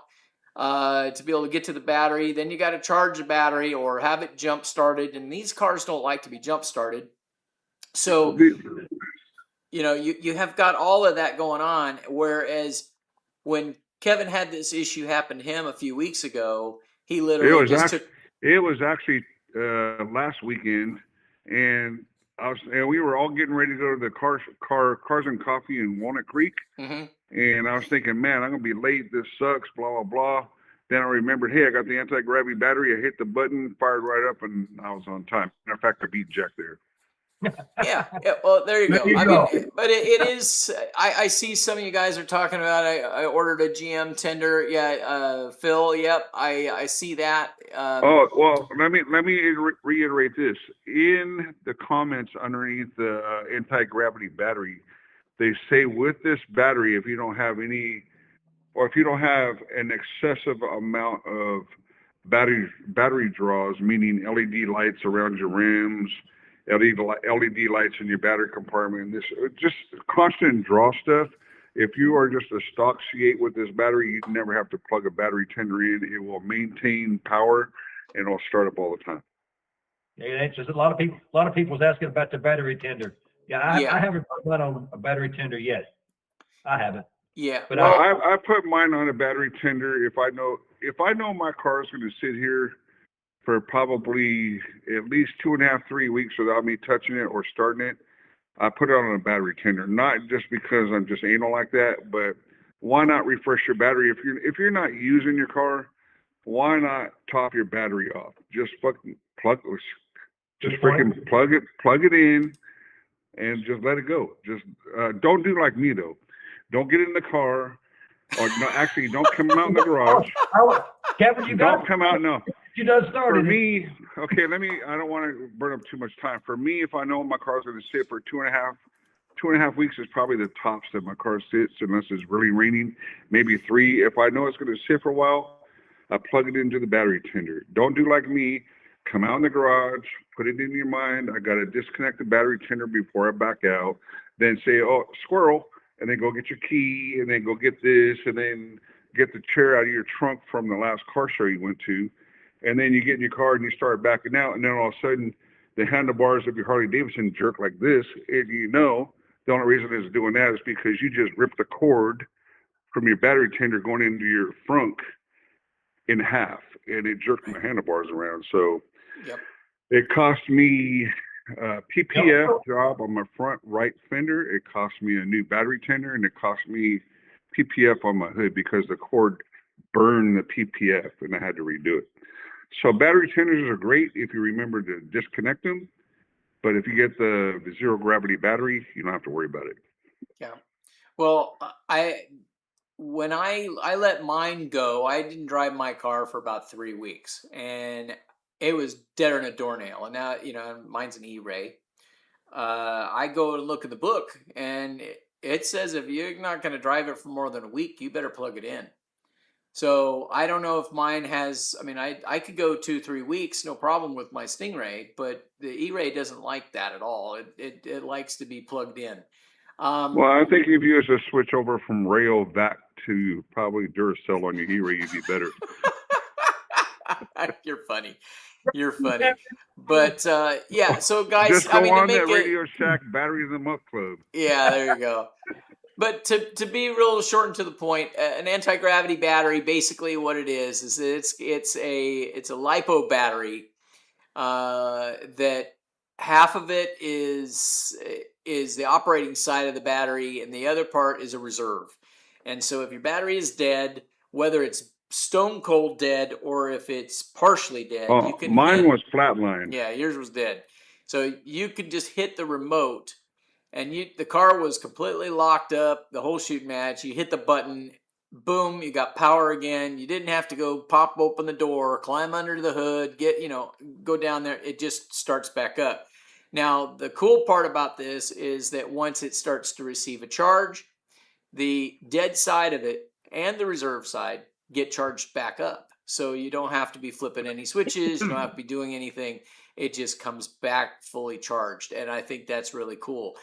to be able to get to the battery. Then you got to charge the battery or have it jump started. And these cars don't like to be jump started. So, you have got all of that going on. Whereas when Kevin had this issue happen to him a few weeks ago, he literally It was actually last weekend, and we were all getting ready to go to the Cars and Coffee in Walnut Creek. Mm-hmm. And I was thinking, man, I'm gonna be late. This sucks. Blah blah blah. Then I remembered, hey, I got the anti-gravity battery. I hit the button, fired right up, and I was on time. Matter of fact, I beat Jack there. Yeah. Well, there you go. I mean, but it is. I see some of you guys are talking about. I ordered a GM tender. Yeah, Phil. Yep. I see that. Well, let me reiterate this. In the comments underneath the anti-gravity battery, they say with this battery, if you don't have an excessive amount of battery draws, meaning LED lights around your rims, LED lights in your battery compartment, this just constant draw stuff. If you are just a stock C8 with this battery, you never have to plug a battery tender in. It will maintain power and it'll start up all the time. Yeah, it's just a lot of people was asking about the battery tender. I haven't put mine on a battery tender yet. I haven't. Yeah. But I put mine on a battery tender if I know my car is going to sit here for probably at least 2.5, 3 weeks without me touching it or starting it. I put it on a battery tender, not just because I'm just anal like that, but why not refresh your battery? If you're not using your car, why not top your battery off? Just fucking plug it in, and just let it go. Just don't do like me though. Don't get in the car, or no, actually, don't come out in the garage. Kevin, don't come out. No. You done started. For me, okay, I don't want to burn up too much time. For me, if I know my car's going to sit for 2.5 weeks is probably the tops that my car sits, unless it's really raining, maybe 3. If I know it's going to sit for a while, I plug it into the battery tender. Don't do like me. Come out in the garage, put it in your mind. I got to disconnect the battery tender before I back out. Then say, oh, squirrel, and then go get your key, and then go get this, and then get the chair out of your trunk from the last car show you went to. And then you get in your car and you start backing out, and then all of a sudden the handlebars of your Harley Davidson jerk like this. And the only reason it's doing that is because you just ripped the cord from your battery tender going into your frunk in half, and it jerked my handlebars around. So It cost me a PPF job on my front right fender. It cost me a new battery tender, and it cost me PPF on my hood because the cord burned the PPF, and I had to redo it. So battery tenders are great if you remember to disconnect them, but if you get the zero gravity battery, you don't have to worry about it. Yeah. Well, when I let mine go, I didn't drive my car for about 3 weeks, and it was deader than a doornail. And now, mine's an E-Ray. I go and look at the book, and it says if you're not going to drive it for more than a week, you better plug it in. So I don't know if mine has. I mean, I could go 2-3 weeks, no problem with my Stingray, but the E-Ray doesn't like that at all. It likes to be plugged in. Well, I think if you was to switch over from rail back to probably Duracell on your E-Ray, you'd be better. You're funny. But yeah, so guys, just go on that Radio Shack Battery in the Muck Club. Yeah, there you go. But to be real short and to the point, an anti-gravity battery, basically what it is it's a LiPo battery that half of it is the operating side of the battery and the other part is a reserve. And so if your battery is dead, whether it's stone cold dead or if it's partially dead, you can mine was flatlined. Yeah, yours was dead. So you could just hit the remote and the car was completely locked up, the whole shooting match. You hit the button, boom, you got power again. You didn't have to go pop open the door, climb under the hood, go down there. It just starts back up. Now, the cool part about this is that once it starts to receive a charge, the dead side of it and the reserve side get charged back up. So you don't have to be flipping any switches. You don't have to be doing anything. It just comes back fully charged. And I think that's really cool.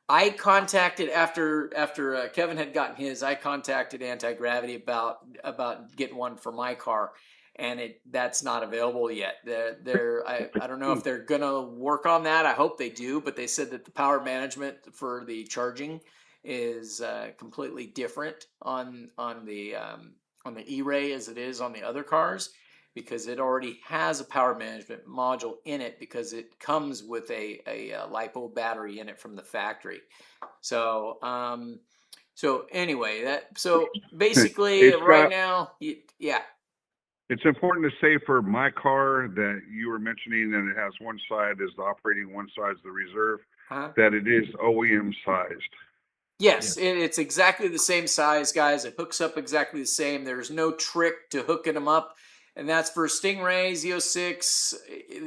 I contacted after Kevin had gotten his, I contacted Anti-Gravity about getting one for my car, and that's not available yet. I don't know if they're gonna work on that. I hope they do, but they said that the power management for the charging is completely different on the E-Ray as it is on the other cars, because it already has a power management module in it because it comes with a LiPo battery in it from the factory. So anyway, so basically right now, yeah. It's important to say for my car that you were mentioning that it has one side is the operating, one side is the reserve, that it is OEM sized. Yes, it's exactly the same size, guys. It hooks up exactly the same. There's no trick to hooking them up. And that's for Stingray, Z06,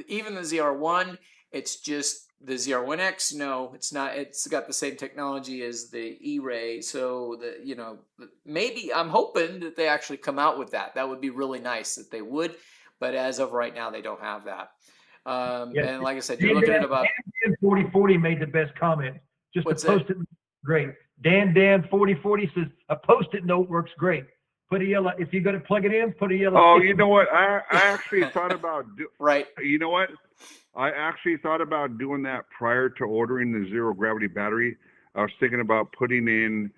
even the ZR1. It's just the ZR1X. No, it's not. It's got the same technology as the E-Ray. So, maybe I'm hoping that they actually come out with that. That would be really nice that they would. But as of right now, they don't have that. And like I said, you're looking at about... Dan 4040 made the best comment. Just What's a post-it, great. Dan 4040 says, a post-it note works great. Put a yellow, if you're going to plug it in, put a yellow. Oh, you know what? I actually thought about right. You know what? I actually thought about doing that prior to ordering the zero gravity battery. I was thinking about putting in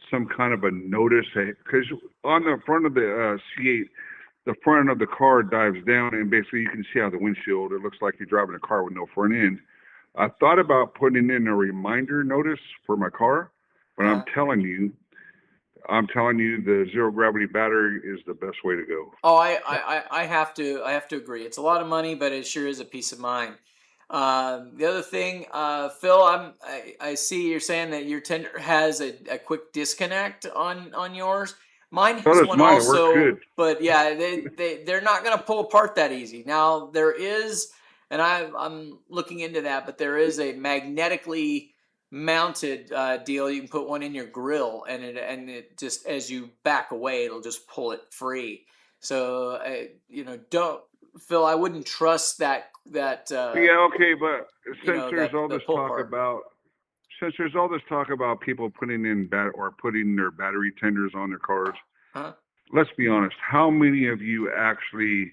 some kind of a notice, because on the front of the C8, the front of the car dives down and basically you can see out the windshield. It looks like you're driving a car with no front end. I thought about putting in a reminder notice for my car, but I'm telling you, the zero gravity battery is the best way to go. Oh, I have to agree. It's a lot of money, but it sure is a peace of mind. The other thing, Phil, I see you're saying that your tender has a quick disconnect on yours. Mine has one also, but yeah, they're not going to pull apart that easy. Now there is, and I'm looking into that, but there is a magnetically mounted deal. You can put one in your grill, and it just, as you back away, it'll just pull it free. So don't, Phil, I wouldn't trust that yeah, okay, but since there's all this talk about people putting in putting their battery tenders on their cars, let's be honest, how many of you actually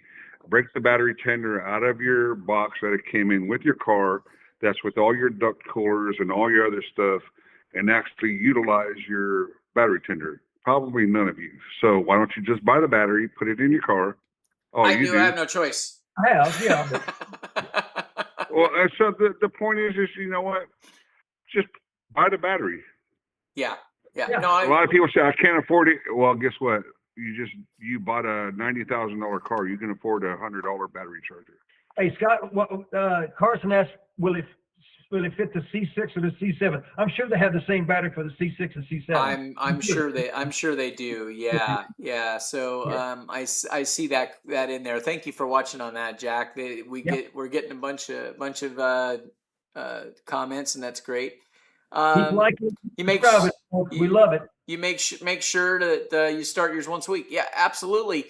break the battery tender out of your box that it came in with your car, that's with all your duct coolers and all your other stuff, and actually utilize your battery tender? Probably none of you. So why don't you just buy the battery, put it in your car? Oh, I have no choice. I have, yeah. Well, so the point is, you know what? Just buy the battery. Yeah. No, a lot of people say I can't afford it. Well, guess what? You bought a $90,000 car. You can afford a $100 battery charger. Hey, Scott, Carson asked, will it fit the C6 or the C7? I'm sure they have the same battery for the C6 and C7. I'm sure they do. Yeah. So I see that in there. Thank you for watching on that, Jack. We're getting a bunch of comments, and that's great. Keep liking it. We love it. You make sure that you start yours once a week. Yeah, absolutely.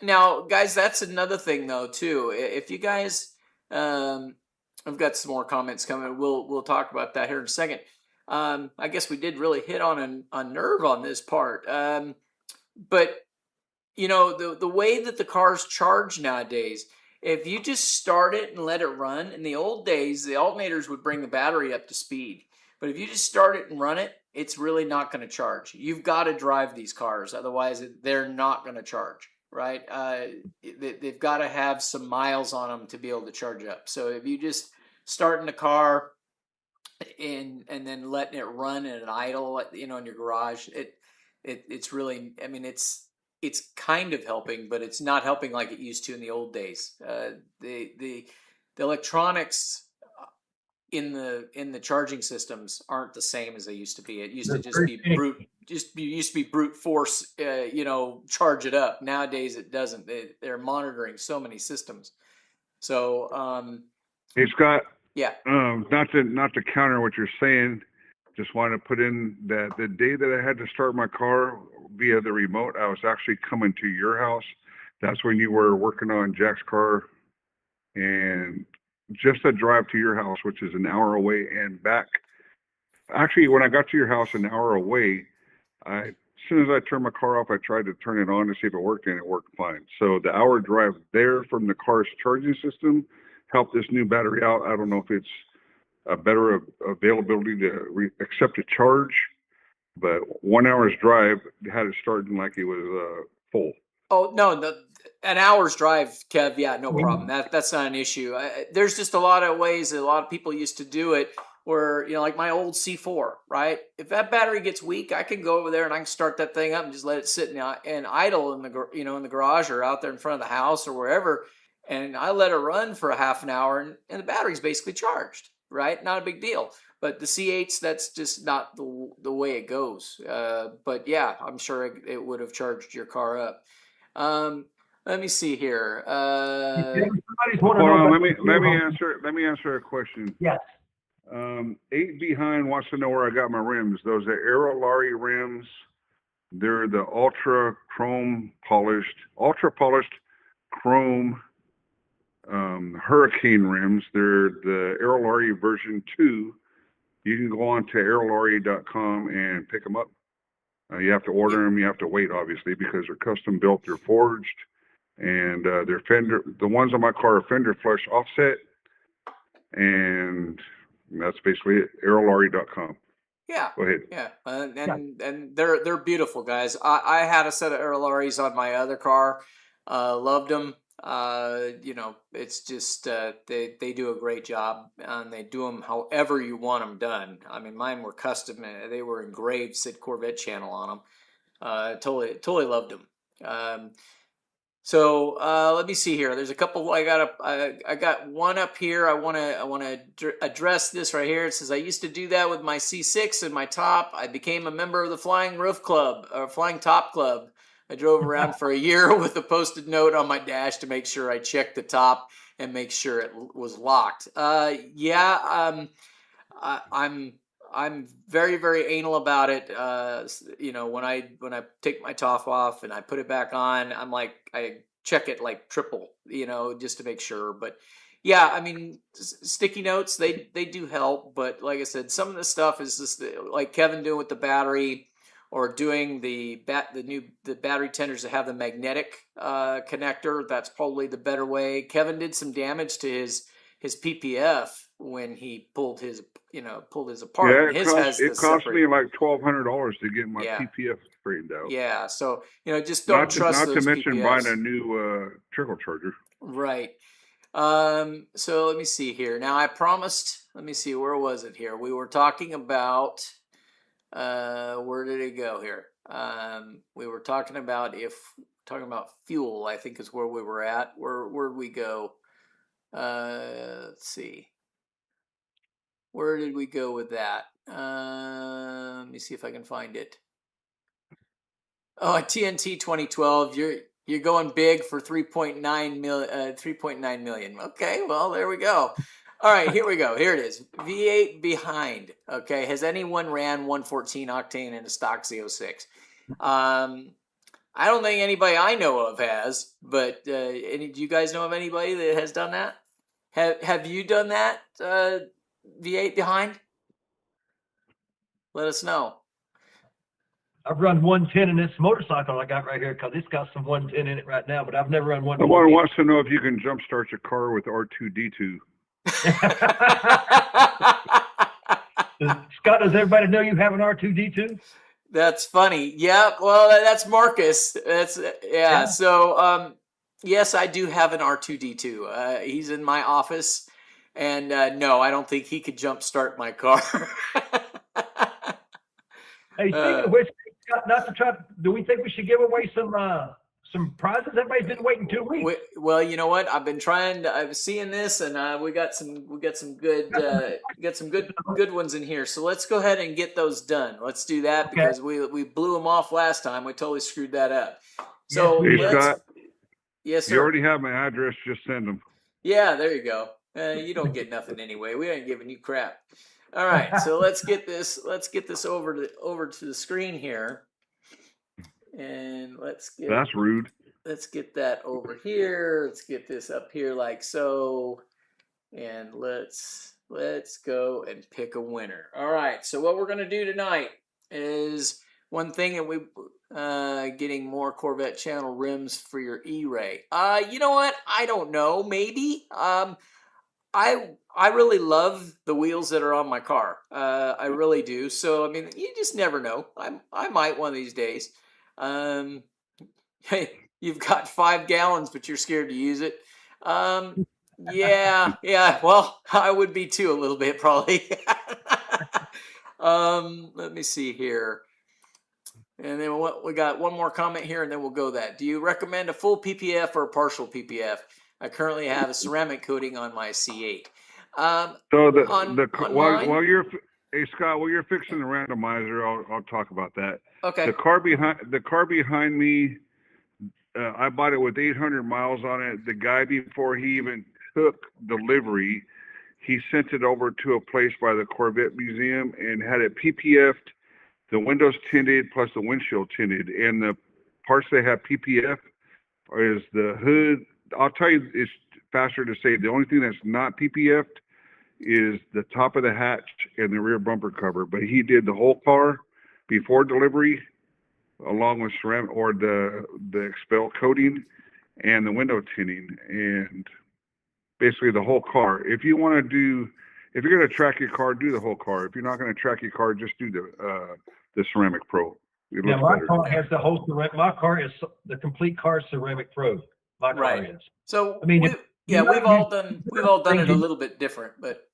Now, guys, that's another thing though too. If you guys, I've got some more comments coming. We'll talk about that here in a second. I guess we did really hit on a nerve on this part. But the way that the cars charge nowadays, if you just start it and let it run, in the old days, the alternators would bring the battery up to speed. But if you just start it and run it, it's really not going to charge. You've got to drive these cars, otherwise they're not going to charge, right? They've got to have some miles on them to be able to charge up. So if you just start in the car and then letting it run at an idle, in your garage, it's really, I mean, it's kind of helping, but it's not helping like it used to in the old days. The electronics in the charging systems aren't the same as they used to be. It used to just be brute force, charge it up. Nowadays it doesn't. They're monitoring so many systems. So Hey Scott. Yeah. Not to counter what you're saying, just want to put in that the day that I had to start my car via the remote, I was actually coming to your house. That's when you were working on Jack's car, and just a drive to your house, which is an hour away and back. Actually, when I got to your house an hour away, as soon as I turned my car off, I tried to turn it on to see if it worked, and it worked fine. So the hour drive there from the car's charging system helped this new battery out. I don't know if it's a better availability to accept a charge, but 1 hour's drive had it starting like it was full. Oh no, an hour's drive, Kev. Yeah, no problem. That's not an issue. There's just a lot of ways that a lot of people used to do it. Where like my old C4, right? If that battery gets weak, I can go over there and I can start that thing up and just let it sit and idle in the in the garage or out there in front of the house or wherever, and I let it run for a half an hour and the battery's basically charged, right? Not a big deal. But the C8s, that's just not the way it goes. But yeah, I'm sure it would have charged your car up. Let me see here. Hold on, let me answer a question. Yes. 8 Behind wants to know where I got my rims. Those are Aerolarri rims. They're the ultra polished chrome Hurricane rims. They're the Aerolarri version 2. You can go on to aerolarri.com and pick them up. You have to order them. You have to wait, obviously, because they're custom built. They're forged, and they're fender. The ones on my car are fender flush offset, and that's basically it. Aerolarri.com. Yeah. Go ahead. Yeah. And they're beautiful, guys. I had a set of Aerolarris on my other car. Loved them. It's just they do a great job, and they do them however you want them done. I mean, mine were custom. They were engraved, said Corvette channel on them. Totally loved them. So let me see here. There's a couple. I got one up here. I want to address this right here. It says I used to do that with my C6 and my top. I became a member of the Flying Roof Club or Flying Top Club. I drove around for a year with a Post-it note on my dash to make sure I checked the top and make sure it was locked. I'm very, very anal about it. When I take my top off and I put it back on, I check it like triple, just to make sure. But yeah, I mean, sticky notes, they do help. But like I said, some of the stuff is just like Kevin doing with the battery, or doing the battery tenders that have the magnetic connector. That's probably the better way. Kevin did some damage to his PPF when he pulled his apart. Yeah, it cost me like $1,200 to get my PPF straightened out. Yeah, so just don't trust those PPFs. Not to mention buying a new trickle charger. Right. So let me see here. Now I promised. Let me see. Where was it here? We were talking about. Where did it go here? We were talking about fuel, I think is where we were at. Where'd we go? Let's see. Where did we go with that? Let me see if I can find it. Oh, TNT 2012. You're going big for 3.9 million. 3.9 million. Okay, well there we go. All right, here we go. Here it is. V8 behind. Okay, has anyone ran 114 octane in a stock Z06? I don't think anybody I know of has, but do you guys know of anybody that has done that? Have you done that, V8 behind? Let us know. I've run 110 in this motorcycle I got right here because it's got some 110 in it right now, but I've never run 110. Someone wants to know if you can jumpstart your car with R2D2. Scott, does everybody know you have an R2D2? That's funny. Yeah, well, that's Marcus. That's yeah. So, yes, I do have an R2D2. He's in my office, and no, I don't think he could jump start my car. Hey, speaking of which, Scott, not to try. Do we think we should give away some prizes? Everybody's been waiting 2 weeks. Well, you know what? I've been trying. I was seeing this, and we got some good ones in here. So let's go ahead and get those done. Let's do that because we blew them off last time. We totally screwed that up. So Hey, Scott, yes, sir. you already have my address. Just send them. Yeah, there you go. You don't get nothing anyway. We ain't giving you crap. All right, so let's get this over to the screen here, and That's rude. Let's get that over here. Let's get this up here like so, and let's go and pick a winner. All right, so what we're gonna do tonight is one thing, and we getting more Corvette channel rims for your E-Ray. You know what? I don't know. Maybe. I really love the wheels that are on my car. I really do. So, I mean, you just never know. I might one of these days. Hey, you've got 5 gallons, but you're scared to use it. Yeah. Well, I would be too a little bit probably. Let me see here. And then we got one more comment here, and then we'll go that. Do you recommend a full PPF or a partial PPF? I currently have a ceramic coating on my C8. So while you're Scott, while you're fixing the randomizer, I'll talk about that. Okay. The car behind me, I bought it with 800 miles on it. The guy, before he even took delivery, he sent it over to a place by the Corvette Museum and had it PPF'd, the windows tinted plus the windshield tinted, and the parts they have PPF is the hood. I'll tell you, it's faster to say. The only thing that's not PPF'd is the top of the hatch and the rear bumper cover. But he did the whole car before delivery, along with ceramic or the expel coating and the window tinting, and basically the whole car. If you're going to track your car, do the whole car. If you're not going to track your car, just do the Ceramic Pro. Yeah, my car has the whole ceramic. My car is the complete car ceramic Pro. My car is. So I mean, we've all done it a little bit different, but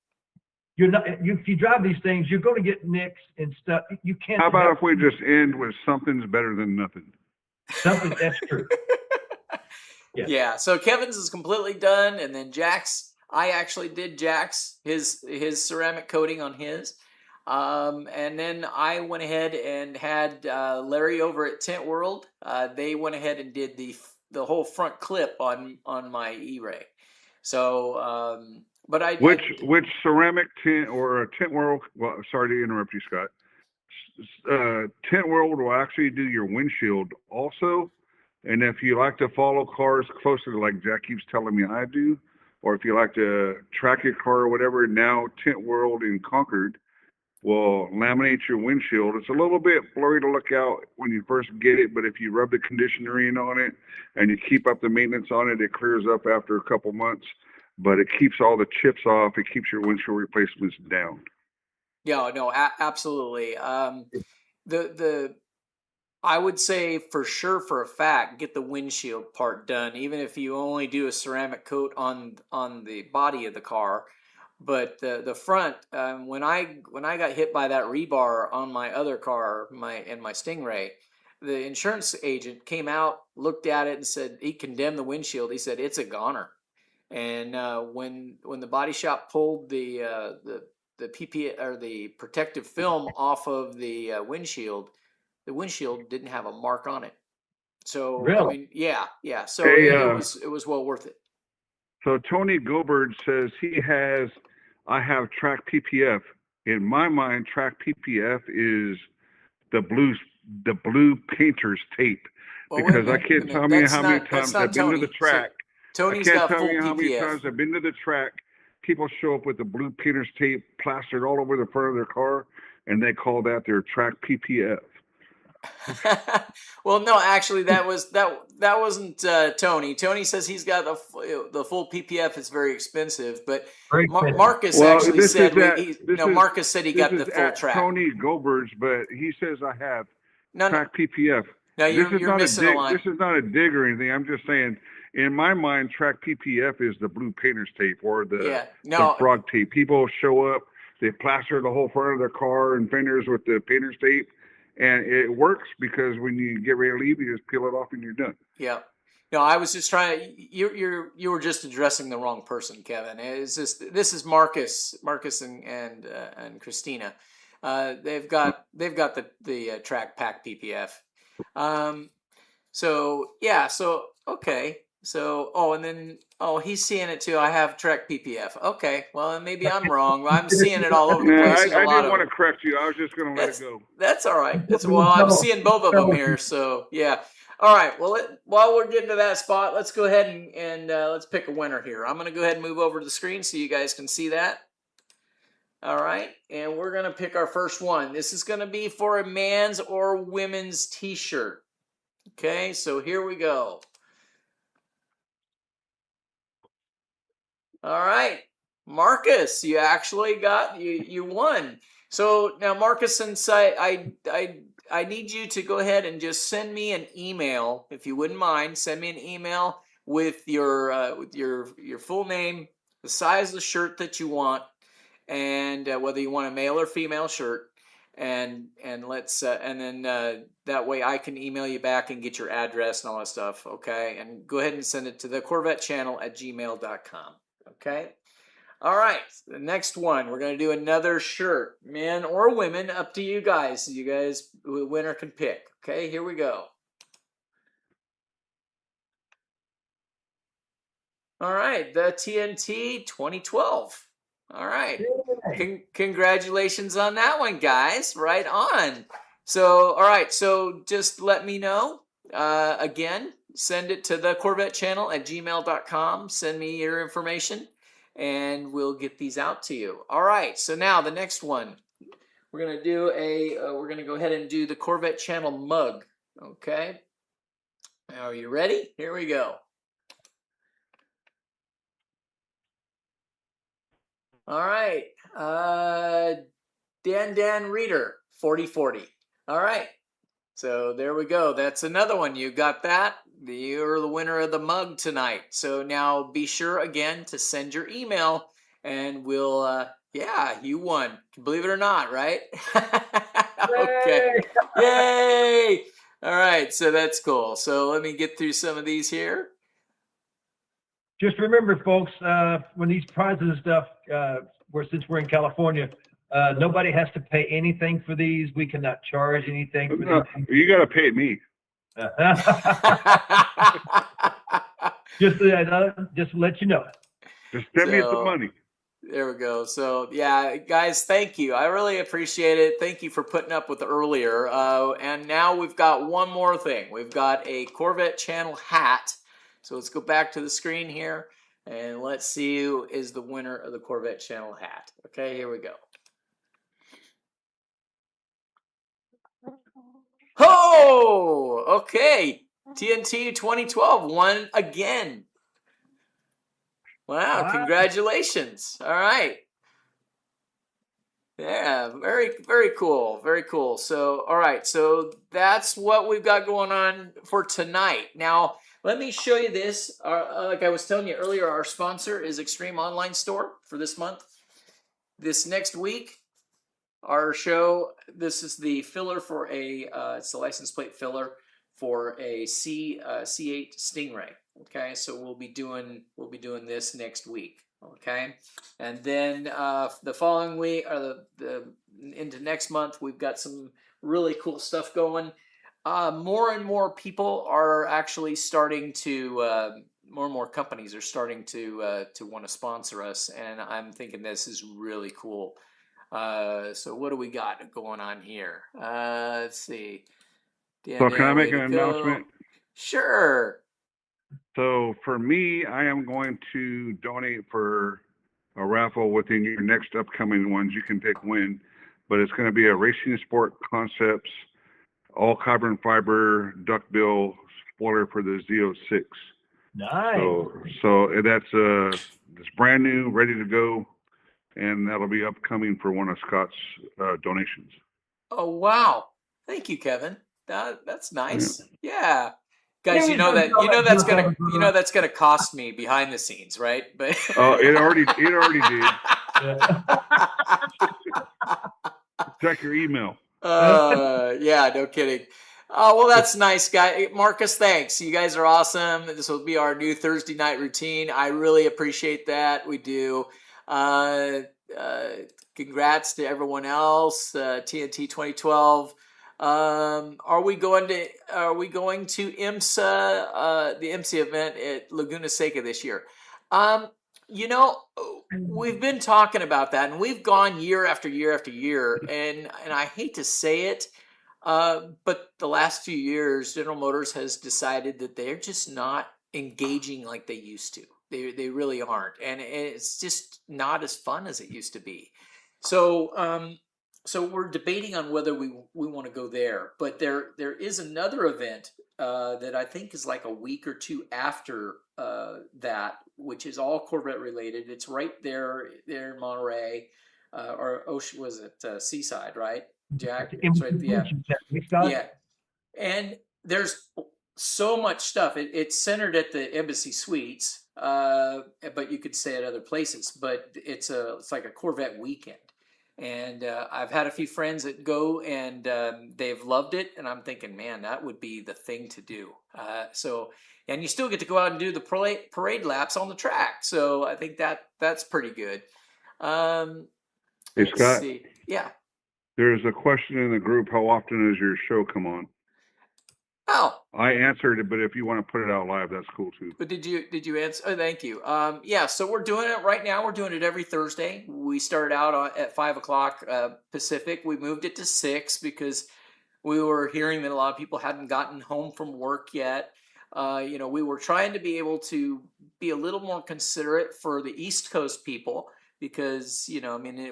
if you drive these things, you're going to get nicks and stuff. You can't. How about if we just end with something's better than nothing? Something that's true. Yeah. So Kevin's is completely done, and then Jack's. I actually did Jack's his ceramic coating on his. And then I went ahead and had Larry over at Tint World. They went ahead and did the whole front clip on my E-Ray. So, but which ceramic tint or a Tint World? Well, sorry to interrupt you, Scott. Tint World will actually do your windshield also, and if you like to follow cars closely, like Jack keeps telling me I do, or if you like to track your car or whatever, now Tint World in Concord will laminate your windshield. It's a little bit blurry to look out when you first get it, but if you rub the conditioner in on it and you keep up the maintenance on it, it clears up after a couple months, but it keeps all the chips off. It keeps your windshield replacements down. Yeah, no, absolutely. I would say for sure, for a fact, get the windshield part done, even if you only do a ceramic coat on the body of the car. But the front, when I got hit by that rebar on my other car, my Stingray, the insurance agent came out, looked at it, and said he condemned the windshield. He said it's a goner. And when the body shop pulled the PP or the protective film off of the windshield didn't have a mark on it. So really? I mean, yeah. So it was well worth it. So Tony Gobert says I have Track PPF. In my mind, Track PPF is the blue painter's tape, because I can't tell you how many times I've been to the track. Tony's I can't got tell you how many PPF. times I've been to the track. People show up with the blue painter's tape plastered all over the front of their car, and they call that their Track PPF. Well, no, actually, that wasn't Tony. Tony says he's got the full PPF is very expensive, but Very expensive. Marcus Well, actually this said is at Marcus said he this got is the full at track. Tony Goldberg's, but he says I have No, track PPF. no, This is you're not a missing a dig. line. This is not a dig or anything. I'm just saying, in my mind, track PPF is the blue painter's tape or the frog tape. People show up, they plaster the whole front of their car and fenders with the painter's tape, and it works because when you get ready to leave, you just peel it off and you're done. Yeah. No, I was just trying. You were just addressing the wrong person, Kevin. This is Marcus and Christina. They've got the track pack PPF. So yeah. So okay. So and then he's seeing it too. I have track PPF. Okay. Well, then maybe I'm wrong. I'm seeing it all over the place. I didn't want to correct you. I was just going to let it go. That's all right. I'm seeing both of them here. So yeah. All right. Well, while we're getting to that spot, let's go ahead and let's pick a winner here. I'm going to go ahead and move over to the screen so you guys can see that. All right. And we're going to pick our first one. This is going to be for a man's or women's t-shirt. Okay. So here we go. All right. Marcus, you actually you won. So now, Marcus, since I need you to go ahead and just send me an email, if you wouldn't mind. Send me an email with your full name, the size of the shirt that you want, and whether you want a male or female shirt, and let's and then that way I can email you back and get your address and all that stuff. Okay, and go ahead and send it to the Corvette channel at gmail.com. Okay. All right, the next one, we're going to do another shirt, men or women, up to you guys. You guys, the winner can pick. Okay, here we go. All right, the TNT 2012. All right, congratulations on that one, guys. Right on. So, all right, so just let me know. Again, send it to the Corvette channel at gmail.com. Send me your information, and we'll get these out to you. All right, so now the next one, we're gonna do we're gonna go ahead and do the Corvette channel mug. Okay, are you ready? Here we go. All right, Dan Reader 4040. All right, so there we go. That's another one. You got that. You're the winner of the mug tonight. So now be sure again to send your email, and we'll yeah, you won. Believe it or not, right? Okay. Yay! All right, so that's cool. So let me get through some of these here. Just remember, folks, when these prizes and stuff, since we're in California, nobody has to pay anything for these. We cannot charge anything for these. You got to pay me. Just to let you know. Just send me the money. There we go. So yeah, guys, thank you. I really appreciate it. Thank you for putting up with earlier. And now we've got one more thing. We've got a Corvette channel hat. So let's go back to the screen here and let's see who is the winner of the Corvette channel hat. Okay, here we go. Oh, okay. TNT 2012 won again. Wow, congratulations. All right. Yeah, very, very cool. Very cool. So, all right. So that's what we've got going on for tonight. Now, let me show you this. Like I was telling you earlier, our sponsor is Extreme Online Store for this month. This next week, our show, this is the filler for it's the license plate filler for a C8 Stingray. Okay, so we'll be doing this next week. Okay, and then the following week or the into next month, we've got some really cool stuff going. More and more people are actually starting to more and more companies are starting to want to sponsor us, and I'm thinking this is really cool. So what do we got going on here? Let's see. So can I make an announcement? Sure. So for me, I am going to donate for a raffle within your next upcoming ones. You can pick when, but it's going to be a Racing Sport Concepts all carbon fiber duckbill spoiler for the Z06. Nice. So that's it's brand new, ready to go, and that'll be upcoming for one of Scott's donations. Oh wow! Thank you, Kevin. That's nice. Yeah. Guys, you know that's gonna cost me behind the scenes, right? But it already did. Check your email. Yeah, no kidding. Oh, well, that's nice, guy. Marcus, thanks. You guys are awesome. This will be our new Thursday night routine. I really appreciate that. We do. Congrats to everyone else. TNT 2012. Are we going to IMSA, the IMSA event at Laguna Seca this year? You know, we've been talking about that, and we've gone year after year after year, and I hate to say it, but the last few years, General Motors has decided that they're just not engaging like they used to. They really aren't, and it's just not as fun as it used to be. So so we're debating on whether we want to go there, but there is another event that I think is like a week or two after that, which is all Corvette related. It's right there in Monterey, or Ocean, was it Seaside, right, Jack? It's right, yeah. Yeah. And there's so much stuff. It's centered at the Embassy Suites, but you could stay at other places. But it's like a Corvette weekend. And I've had a few friends that go, and they've loved it. And I'm thinking, man, that would be the thing to do. And you still get to go out and do the parade laps on the track. So I think that's pretty good. Hey, Scott. See. Yeah. There's a question in the group. How often does your show come on? Oh. I answered it, but if you want to put it out live, that's cool too. But did you answer? Oh, thank you. Yeah, so we're doing it right now. We're doing it every Thursday. We started out at 5 o'clock Pacific. We moved it to 6 because we were hearing that a lot of people hadn't gotten home from work yet. We were trying to be able to be a little more considerate for the East Coast people because,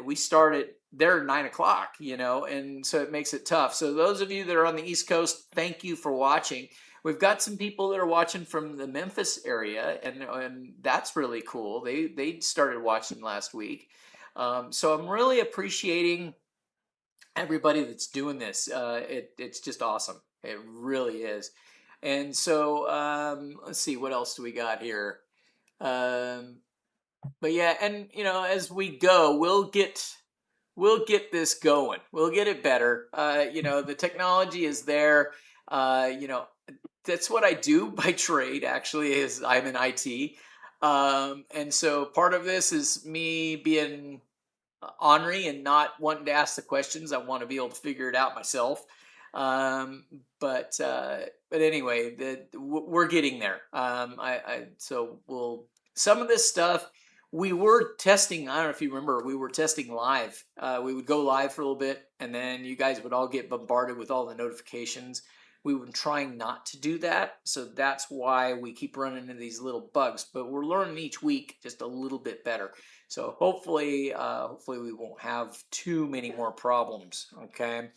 we started there at 9 o'clock, and so it makes it tough. So those of you that are on the East Coast, thank you for watching. We've got some people that are watching from the Memphis area, and that's really cool. They started watching last week. So I'm really appreciating everybody that's doing this. It's just awesome. It really is. And so let's see, what else do we got here? But yeah, and as we go, we'll get this going. We'll get it better. The technology is there. That's what I do by trade, actually, is I'm in IT. And so part of this is me being ornery and not wanting to ask the questions. I want to be able to figure it out myself. But anyway, we're getting there. So some of this stuff we were testing. I don't know if you remember, we were testing live. We would go live for a little bit, and then you guys would all get bombarded with all the notifications. We were trying not to do that, so that's why we keep running into these little bugs. But we're learning each week just a little bit better. So hopefully we won't have too many more problems. Okay.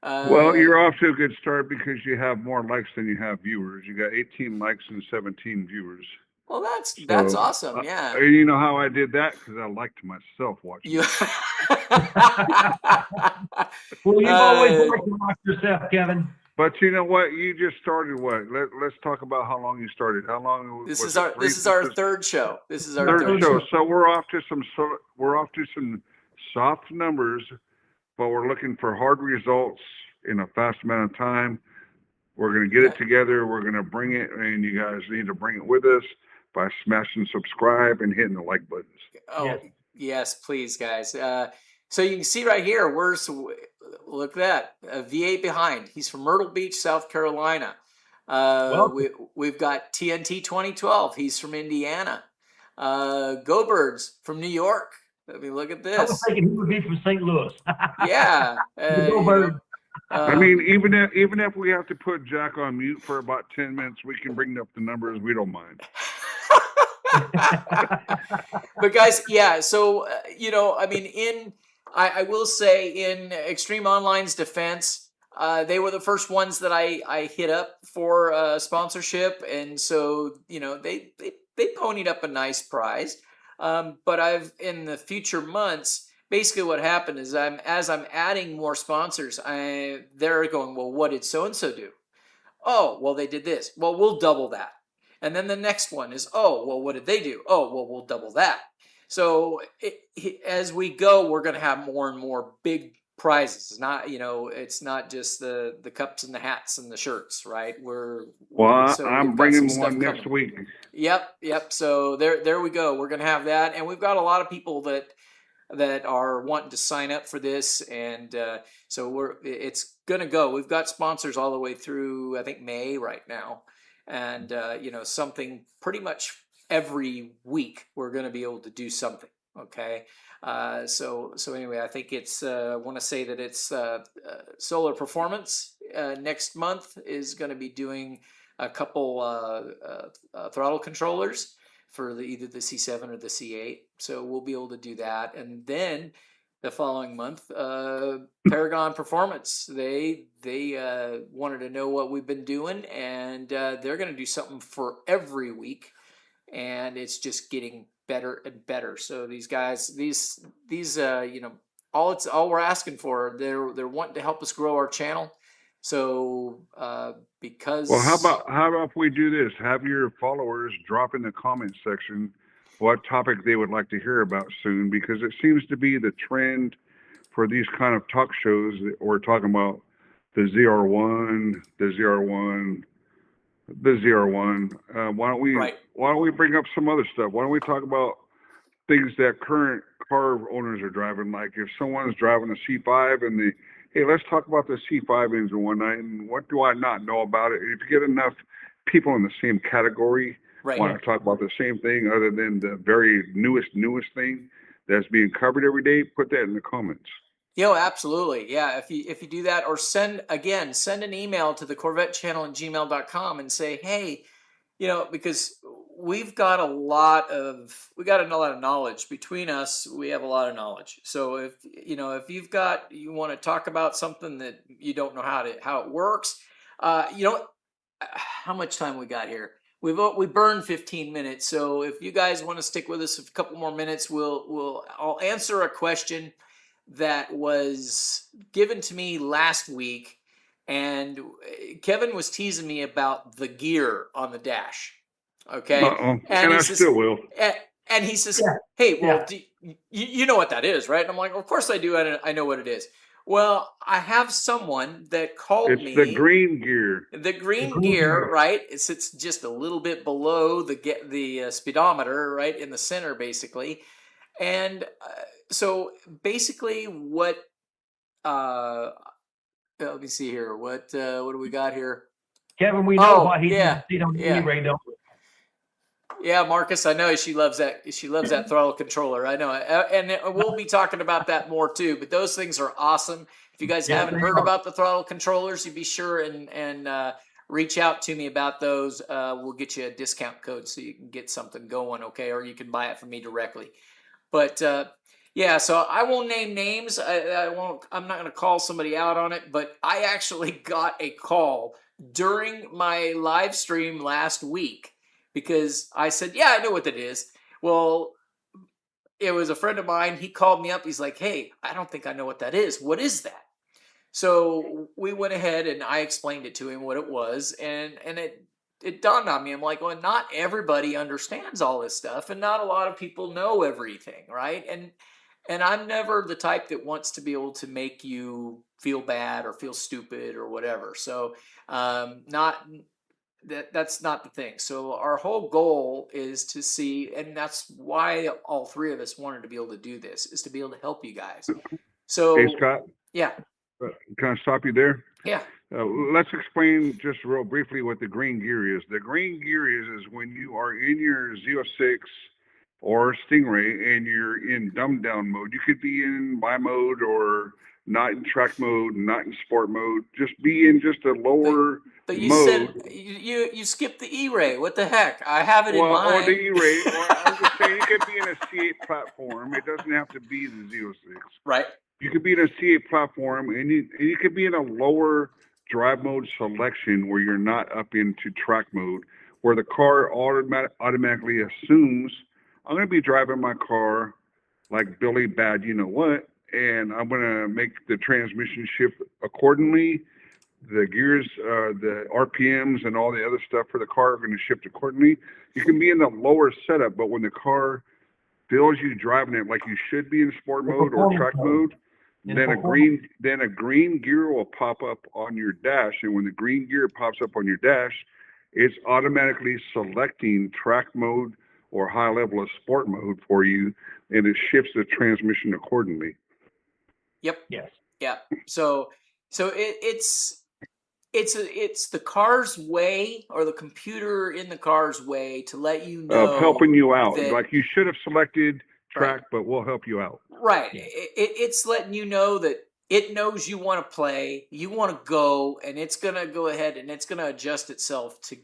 Well, you're off to a good start because you have more likes than you have viewers. You got 18 likes and 17 viewers. Well, that's awesome. Yeah. You know how I did that? Because I liked myself watching. Well, you've always liked to watch yourself, Kevin. But you know what? You just started what? Let's talk about how long you started. How long? This is our third show. This is our third show. So we're off to some soft numbers, but we're looking for hard results in a fast amount of time. We're going to get it together. We're going to bring it, and you guys need to bring it with us by smashing subscribe and hitting the like buttons. Oh, yes, please, guys. So you can see right here, look at that, a V8 behind. He's from Myrtle Beach, South Carolina. We've got TNT 2012. He's from Indiana. Go Birds from New York. I mean, look at this. I was thinking he would be from St. Louis. Yeah. Go Birds. I mean, even if we have to put Jack on mute for about 10 minutes, we can bring up the numbers. We don't mind. But guys, yeah. So I mean, I will say, in Extreme Online's defense, They were the first ones that I hit up for sponsorship, and so they ponied up a nice prize. But I've in the future months, basically what happened is as I'm adding more sponsors, they're going, well, what did so and so do? Oh, well, they did this. Well, we'll double that. And then the next one is, oh, well, what did they do? Oh, well, we'll double that. So as we go, we're going to have more and more big prizes. It's not, it's not just the cups and the hats and the shirts, right? I'm bringing one next week. Yep. So there we go. We're going to have that, and we've got a lot of people that are wanting to sign up for this, and so it's gonna go. We've got sponsors all the way through, I think, May right now, and something pretty much every week we're gonna be able to do something. Okay, so anyway, I think it's I want to say that it's Solar Performance next month is going to be doing a couple throttle controllers for either the C7 or the C8. So we'll be able to do that. And then the following month, Paragon Performance, they wanted to know what we've been doing, and they're going to do something for every week. And it's just getting better and better. So these guys, these all we're asking for, they're wanting to help us grow our channel. So because how about if we do this? Have your followers drop in the comment section what topic they would like to hear about soon, because it seems to be the trend for these kind of talk shows that we're talking about the ZR1, the ZR1, the ZR1. Why don't we bring up some other stuff? Why don't we talk about things that current car owners are driving? Like if someone's driving a C5 and hey, let's talk about the C5 engine one night, and what do I not know about it? If you get enough people in the same category want to talk about the same thing other than the very newest thing that's being covered every day, put that in the comments. Absolutely. Yeah, if you do that, or send an email to the Corvette channel at gmail.com and say, hey, because we've got a lot of knowledge between us. We have a lot of knowledge. So if you want to talk about something that you don't know how it works, how much time we got here? We burned 15 minutes. So if you guys want to stick with us a couple more minutes, I'll answer a question that was given to me last week, and Kevin was teasing me about the gear on the dash. Okay, and I still will. And he says, "Hey, well, you know what that is, right?" And I'm like, "Of course I do. I know what it is." Well, I have someone that called me. It's the green gear. The green gear, right? It sits just a little bit below the speedometer, right in the center, basically. And so basically, what? Let me see here. What do we got here? Kevin, we know why he didn't see on the E-Ray, don't we? Yeah, Marcus, I know she loves that. She loves that throttle controller. I know, and we'll be talking about that more too. But those things are awesome. If you guys haven't heard about the throttle controllers, you be sure and reach out to me about those. We'll get you a discount code so you can get something going, okay? Or you can buy it from me directly. But so I won't name names. I'm not going to call somebody out on it. But I actually got a call during my live stream last week, because I said, yeah, I know what that is. Well, it was a friend of mine. He called me up. He's like, hey, I don't think I know what that is. What is that? So we went ahead and I explained it to him what it was. And it dawned on me. I'm like, well, not everybody understands all this stuff, and not a lot of people know everything, right? And I'm never the type that wants to be able to make you feel bad or feel stupid or whatever. So that's not the thing. So our whole goal is to see, and that's why all three of us wanted to be able to do this, is to be able to help you guys. So, hey, Scott. Yeah. Can I stop you there? Yeah. Let's explain just real briefly what the green gear is. The green gear is when you are in your Z06 or Stingray and you're in dumbed down mode. You could be in my mode or not in track mode, not in sport mode. Just be in just a lower But you mode. said you skipped the E-Ray. What the heck? I have it in mind. Or the E-Ray. I was just saying you could be in a C8 platform. It doesn't have to be the Z06. Right. You could be in a C8 platform, and you could be in a lower drive mode selection where you're not up into track mode, where the car automatically assumes I'm going to be driving my car like Billy Bad, you know what, and I'm going to make the transmission shift accordingly. The gears, the RPMs, and all the other stuff for the car are going to shift accordingly. You can be in the lower setup, but when the car feels you driving it like you should be in sport mode or track mode, then a green gear will pop up on your dash, and when the green gear pops up on your dash, it's automatically selecting track mode or high level of sport mode for you, and it shifts the transmission accordingly. Yep. Yes. Yeah. So it's the car's way, or the computer in the car's way, to let you know of helping you out. that, Like you should have selected track, right, but we'll help you out. right. Yeah. It's letting you know that it knows you want to play, you want to go, and it's gonna go ahead and it's gonna adjust itself to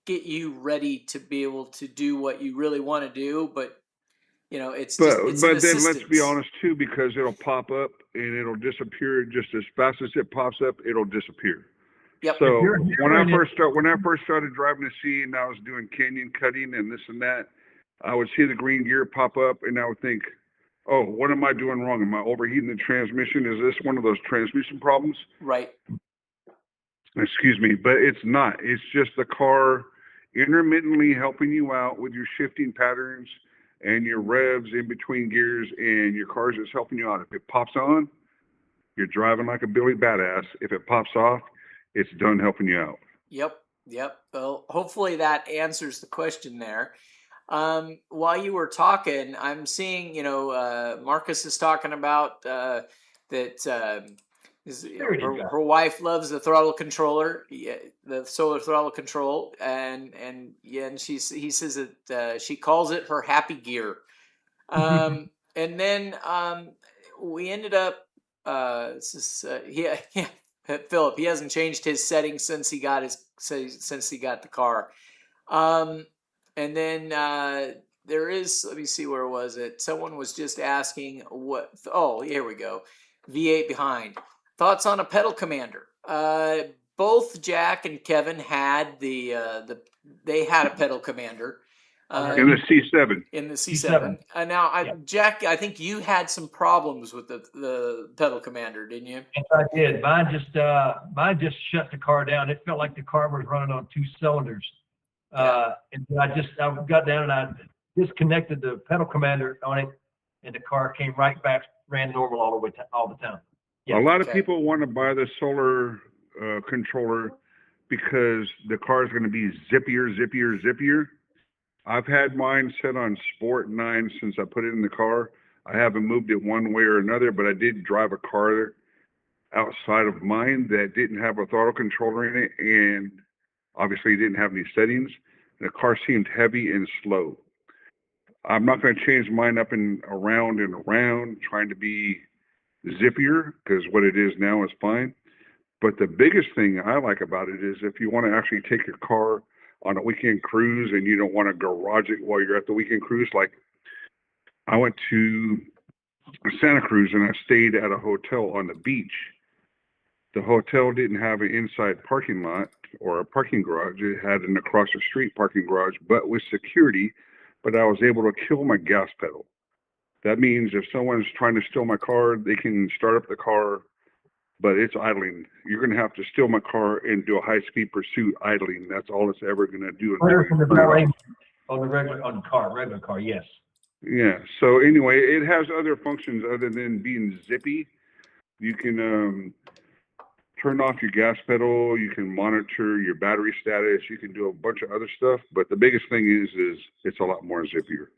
get you ready to be able to do what you really want to do. But it's But just it's an then let's be assistance. honest too, because it'll pop up and it'll disappear just as fast as it pops up. It'll disappear. Yep. So you're when I hearing first started driving the C and I was doing canyon cutting and this and that, I would see the green gear pop up and I would think, oh, what am I doing wrong? Am I overheating the transmission? Is this one of those transmission problems? Right. Excuse me, but it's not. It's just the car intermittently helping you out with your shifting patterns and your revs in between gears, and your car's just helping you out. If it pops on, you're driving like a Billy Badass. If it pops off, it's done helping you out. Yep. Well, hopefully that answers the question there. While you were talking, I'm seeing, Marcus is talking about that her wife loves the throttle controller, the solar throttle control, and he says that she calls it her happy gear. And then we ended up Philip, he hasn't changed his settings since he got the car. And then there is, let me see, where was it? Someone was just asking what, oh, here we go. V8 behind. Thoughts on a pedal commander? Both Jack and Kevin had they had a pedal commander. In the C7. In the C7. Now, Jack, I think you had some problems with the pedal commander, didn't you? Yes, I did. Mine just shut the car down. It felt like the car was running on 2 cylinders. And I got down and I disconnected the pedal commander on it, and the car came right back, ran normal all the time. Yeah. A lot of people want to buy the solar controller because the car is going to be zippier. I've had mine set on Sport 9 since I put it in the car. I haven't moved it one way or another, but I did drive a car outside of mine that didn't have a throttle controller in it, and obviously didn't have any settings. And the car seemed heavy and slow. I'm not going to change mine up and around, trying to be zippier, because what it is now is fine. But the biggest thing I like about it is if you want to actually take your car on a weekend cruise and you don't want to garage it while you're at the weekend cruise. Like I went to Santa Cruz and I stayed at a hotel on the beach. The hotel didn't have an inside parking lot or a parking garage. It had an across the street parking garage, but with security. But I was able to kill my gas pedal. That means if someone's trying to steal my car, they can start up the car, but it's idling. You're going to have to steal my car and do a high-speed pursuit idling. That's all it's ever going to do. On the regular car, yes. Yeah. So anyway, it has other functions other than being zippy. You can turn off your gas pedal. You can monitor your battery status. You can do a bunch of other stuff. But the biggest thing is it's a lot more zippier.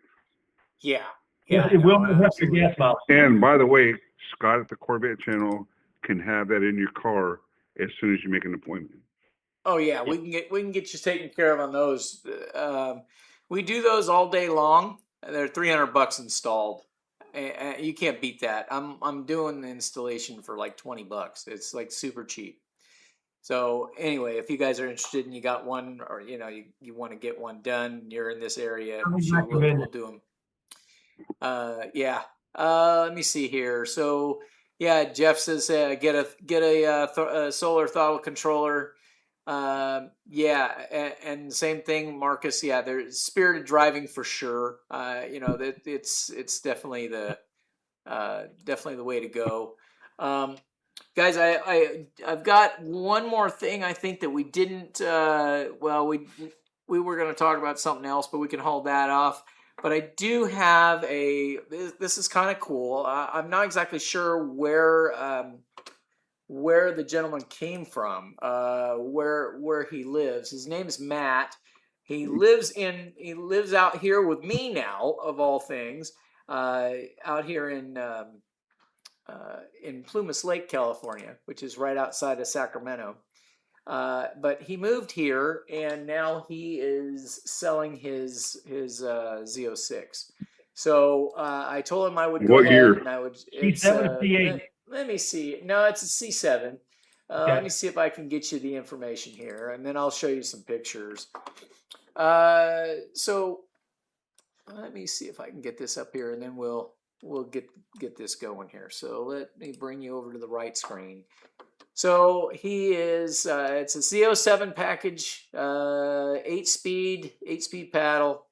Yeah. It will help your gas mileage. And by the way, Scott at the Corvette channel can have that in your car as soon as you make an appointment. Oh yeah, we can get you taken care of on those. We do those all day long. They're $300 installed. You can't beat that. I'm doing the installation for like $20. It's like super cheap. So anyway, if you guys are interested and you got one, or you want to get one done, you're in this area, we'll do them. Let me see here. So Yeah, Jeff says get a solar throttle controller. Yeah, and same thing, Marcus. Yeah, there's spirited driving for sure. You know that it's definitely the way to go. Guys, I've got one more thing. I think that we didn't. Well, we were going to talk about something else, but we can hold that off. But I do have a. This is kind of cool. I'm not exactly sure where the gentleman came from, where he lives. His name is Matt. He lives out here with me now, of all things, out here in Plumas Lake, California, which is right outside of Sacramento. But he moved here, and now he is selling his Z06. So I told him I would go What ahead year? and I would. C7 or C8? Let me see. No, it's a C7. Okay. Let me see if I can get you the information here, and then I'll show you some pictures. So let me see if I can get this up here, and then we'll get this going here. So let me bring you over to the right screen. So he is, it's a Z07 package, 8-speed paddle.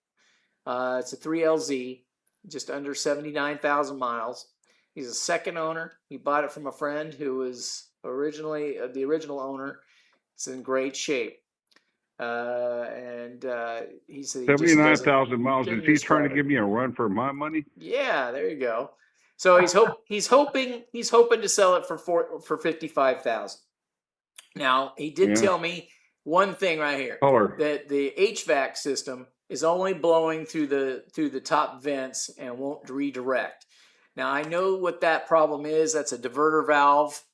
It's a 3LZ, just under 79,000 miles. He's a second owner. He bought it from a friend who was originally the original owner. It's in great shape. And he said 79,000 miles. Is he trying to give me a run for my money? Yeah, there you go. So he's hoping to sell it for 55,000. Now he did tell me one thing right here, that the HVAC system is only blowing through the top vents and won't redirect. Now I know what that problem is. That's a diverter valve.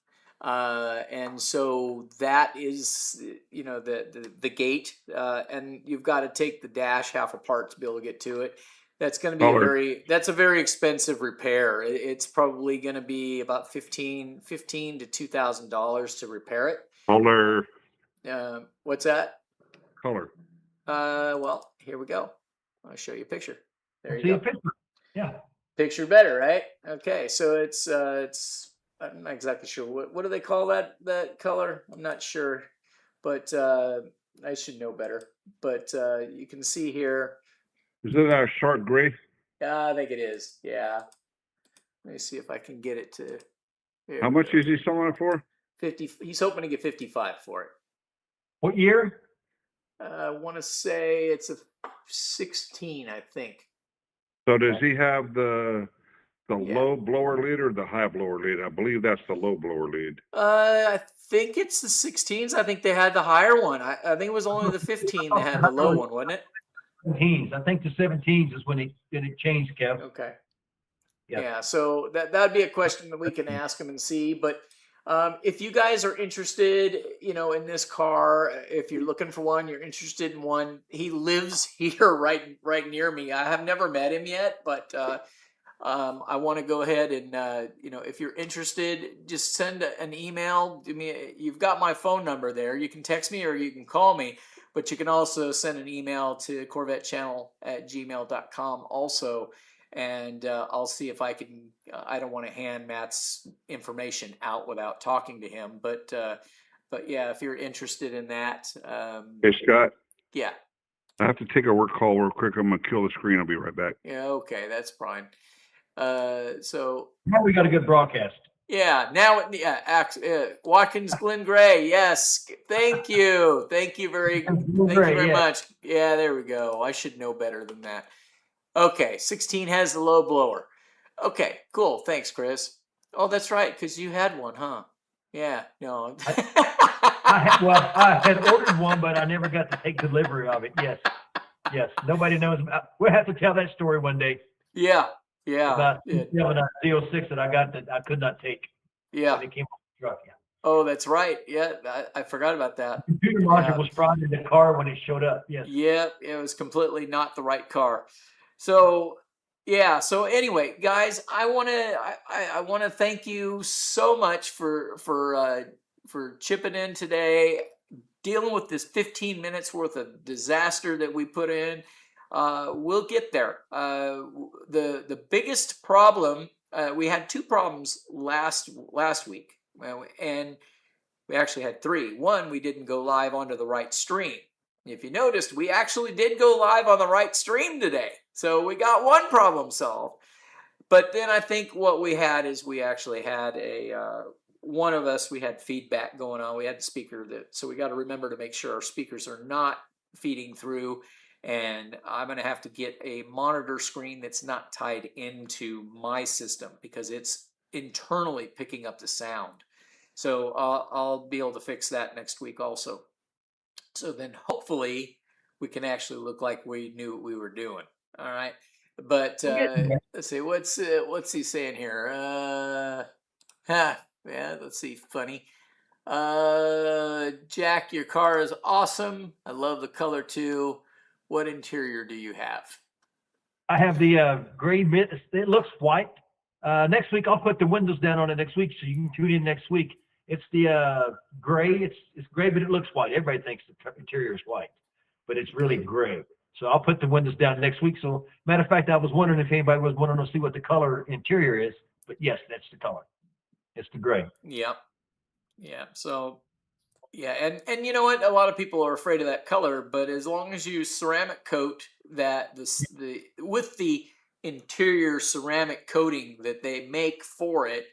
And so that is, you know, the gate, and you've got to take the dash half apart to be able to get to it. That's going to be a very expensive repair. It's probably going to be about $1,500 to $2,000 to repair it. Color. What's that? Color. Well, here we go. I'll show you a picture. There you go. See a picture. Yeah. Picture better, right? Okay, so it's I'm not exactly sure what do they call that color. I'm not sure, but I should know better. But you can see here. Is it a sharp gray? I think it is. Yeah. Let me see if I can get it to. How much is he selling it for? 50. He's hoping to get 55 for it. What year? I want to say it's a 16, I think. So does he have the low blower lead or the high blower lead? I believe that's the low blower lead. I think it's the 16s. I think they had the higher one. I think it was only the 15 that had the low one, wasn't it? 17s. I think the 17s is when it changed, Kev. Okay. Yeah. Yeah. So that'd be a question that we can ask him and see. But if you guys are interested, you know, in this car, if you're looking for one, you're interested in one. He lives here, right near me. I have never met him yet, but I want to go ahead and you know, if you're interested, just send an email to me. You've got my phone number there. You can text me or you can call me. But you can also send an email to corvettechannel@gmail.com also, and I'll see if I can. I don't want to hand Matt's information out without talking to him, but yeah, if you're interested in that. Hey, Scott. Yeah. I have to take a work call real quick. I'm gonna kill the screen. I'll be right back. Yeah. Okay, that's fine. So. Now we got a good broadcast. Yeah, now Watkins Glen Gray. Yes, thank you very much. Yeah, there we go. I should know better than that. Okay, 16 has the low blower. Okay, cool. Thanks, Chris. Oh, that's right, because you had one, huh? Yeah, no. I had ordered one, but I never got to take delivery of it. Yes. Nobody knows about. We'll have to tell that story one day. Yeah. About a Z06 that I got that I could not take. Yeah. It came off the truck. Yeah. Oh, that's right. Yeah, I forgot about that. The computer module was probably in the car when it showed up. Yes. Yeah, it was completely not the right car. So yeah. So anyway, guys, I want to thank you so much for chipping in today, dealing with this 15 minutes worth of disaster that we put in. We'll get there. The biggest problem we had two problems last week, and we actually had three. One, we didn't go live onto the right stream. If you noticed, we actually did go live on the right stream today. So we got one problem solved. But then I think what we had is we actually had one of us, we had feedback going on. We had the speaker so we got to remember to make sure our speakers are not feeding through. And I'm going to have to get a monitor screen that's not tied into my system because it's internally picking up the sound. So I'll be able to fix that next week also. So then hopefully we can actually look like we knew what we were doing. All right. But let's see, what's he saying here? Yeah, let's see, funny. Jack, your car is awesome. I love the color too. What interior do you have? I have the gray bit. It looks white. Next week I'll put the windows down on it next week, so you can tune in next week. It's the gray. It's gray, but it looks white. Everybody thinks the interior is white, but it's really gray. So I'll put the windows down next week. So matter of fact, I was wondering if anybody was wanting to see what the color interior is. But yes, that's the color. It's the gray. Yep. Yeah. So yeah, and you know what? A lot of people are afraid of that color, but as long as you ceramic coat that with the interior ceramic coating that they make for it,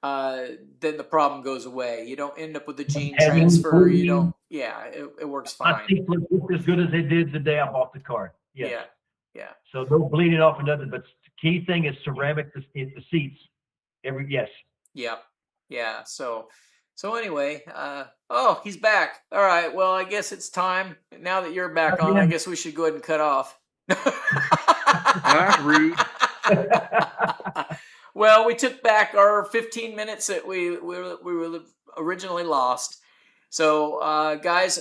then the problem goes away. You don't end up with the gene transfer. You don't. Yeah, it works fine. I think it looks as good as they did the day I bought the car. Yes. Yeah. So no bleeding off or nothing. But the key thing is ceramic the seats. Yes. Yeah. So anyway, he's back. All right. Well, I guess it's time. Now that you're back on, I guess we should go ahead and cut off. That's rude. Well, we took back our 15 minutes that we were originally lost. So, guys,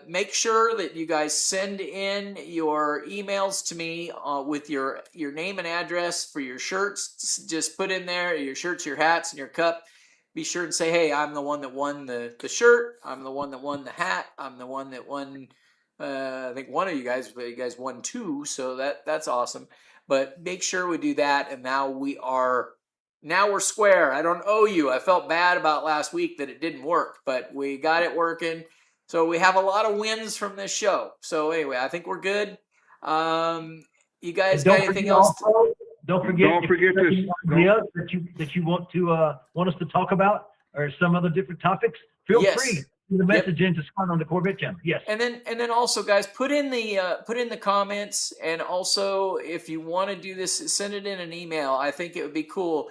make sure that you guys send in your emails to me with your name and address for your shirts. Just put in there your shirts, your hats, and your cup. Be sure and say, hey, I'm the one that won the shirt. I'm the one that won the hat. I'm the one that won, I think one of you guys won two. So that's awesome. But make sure we do that. And now we're square. I don't owe you. I felt bad about last week that it didn't work, but we got it working. So we have a lot of wins from this show. So anyway, I think we're good. You guys got anything else? Don't forget this that you want us to talk about or some other different topics. Feel free to send the message in to Scott on the Corvette channel. Yes. And then also, guys, put in the comments, and also if you want to do this, send it in an email. I think it would be cool.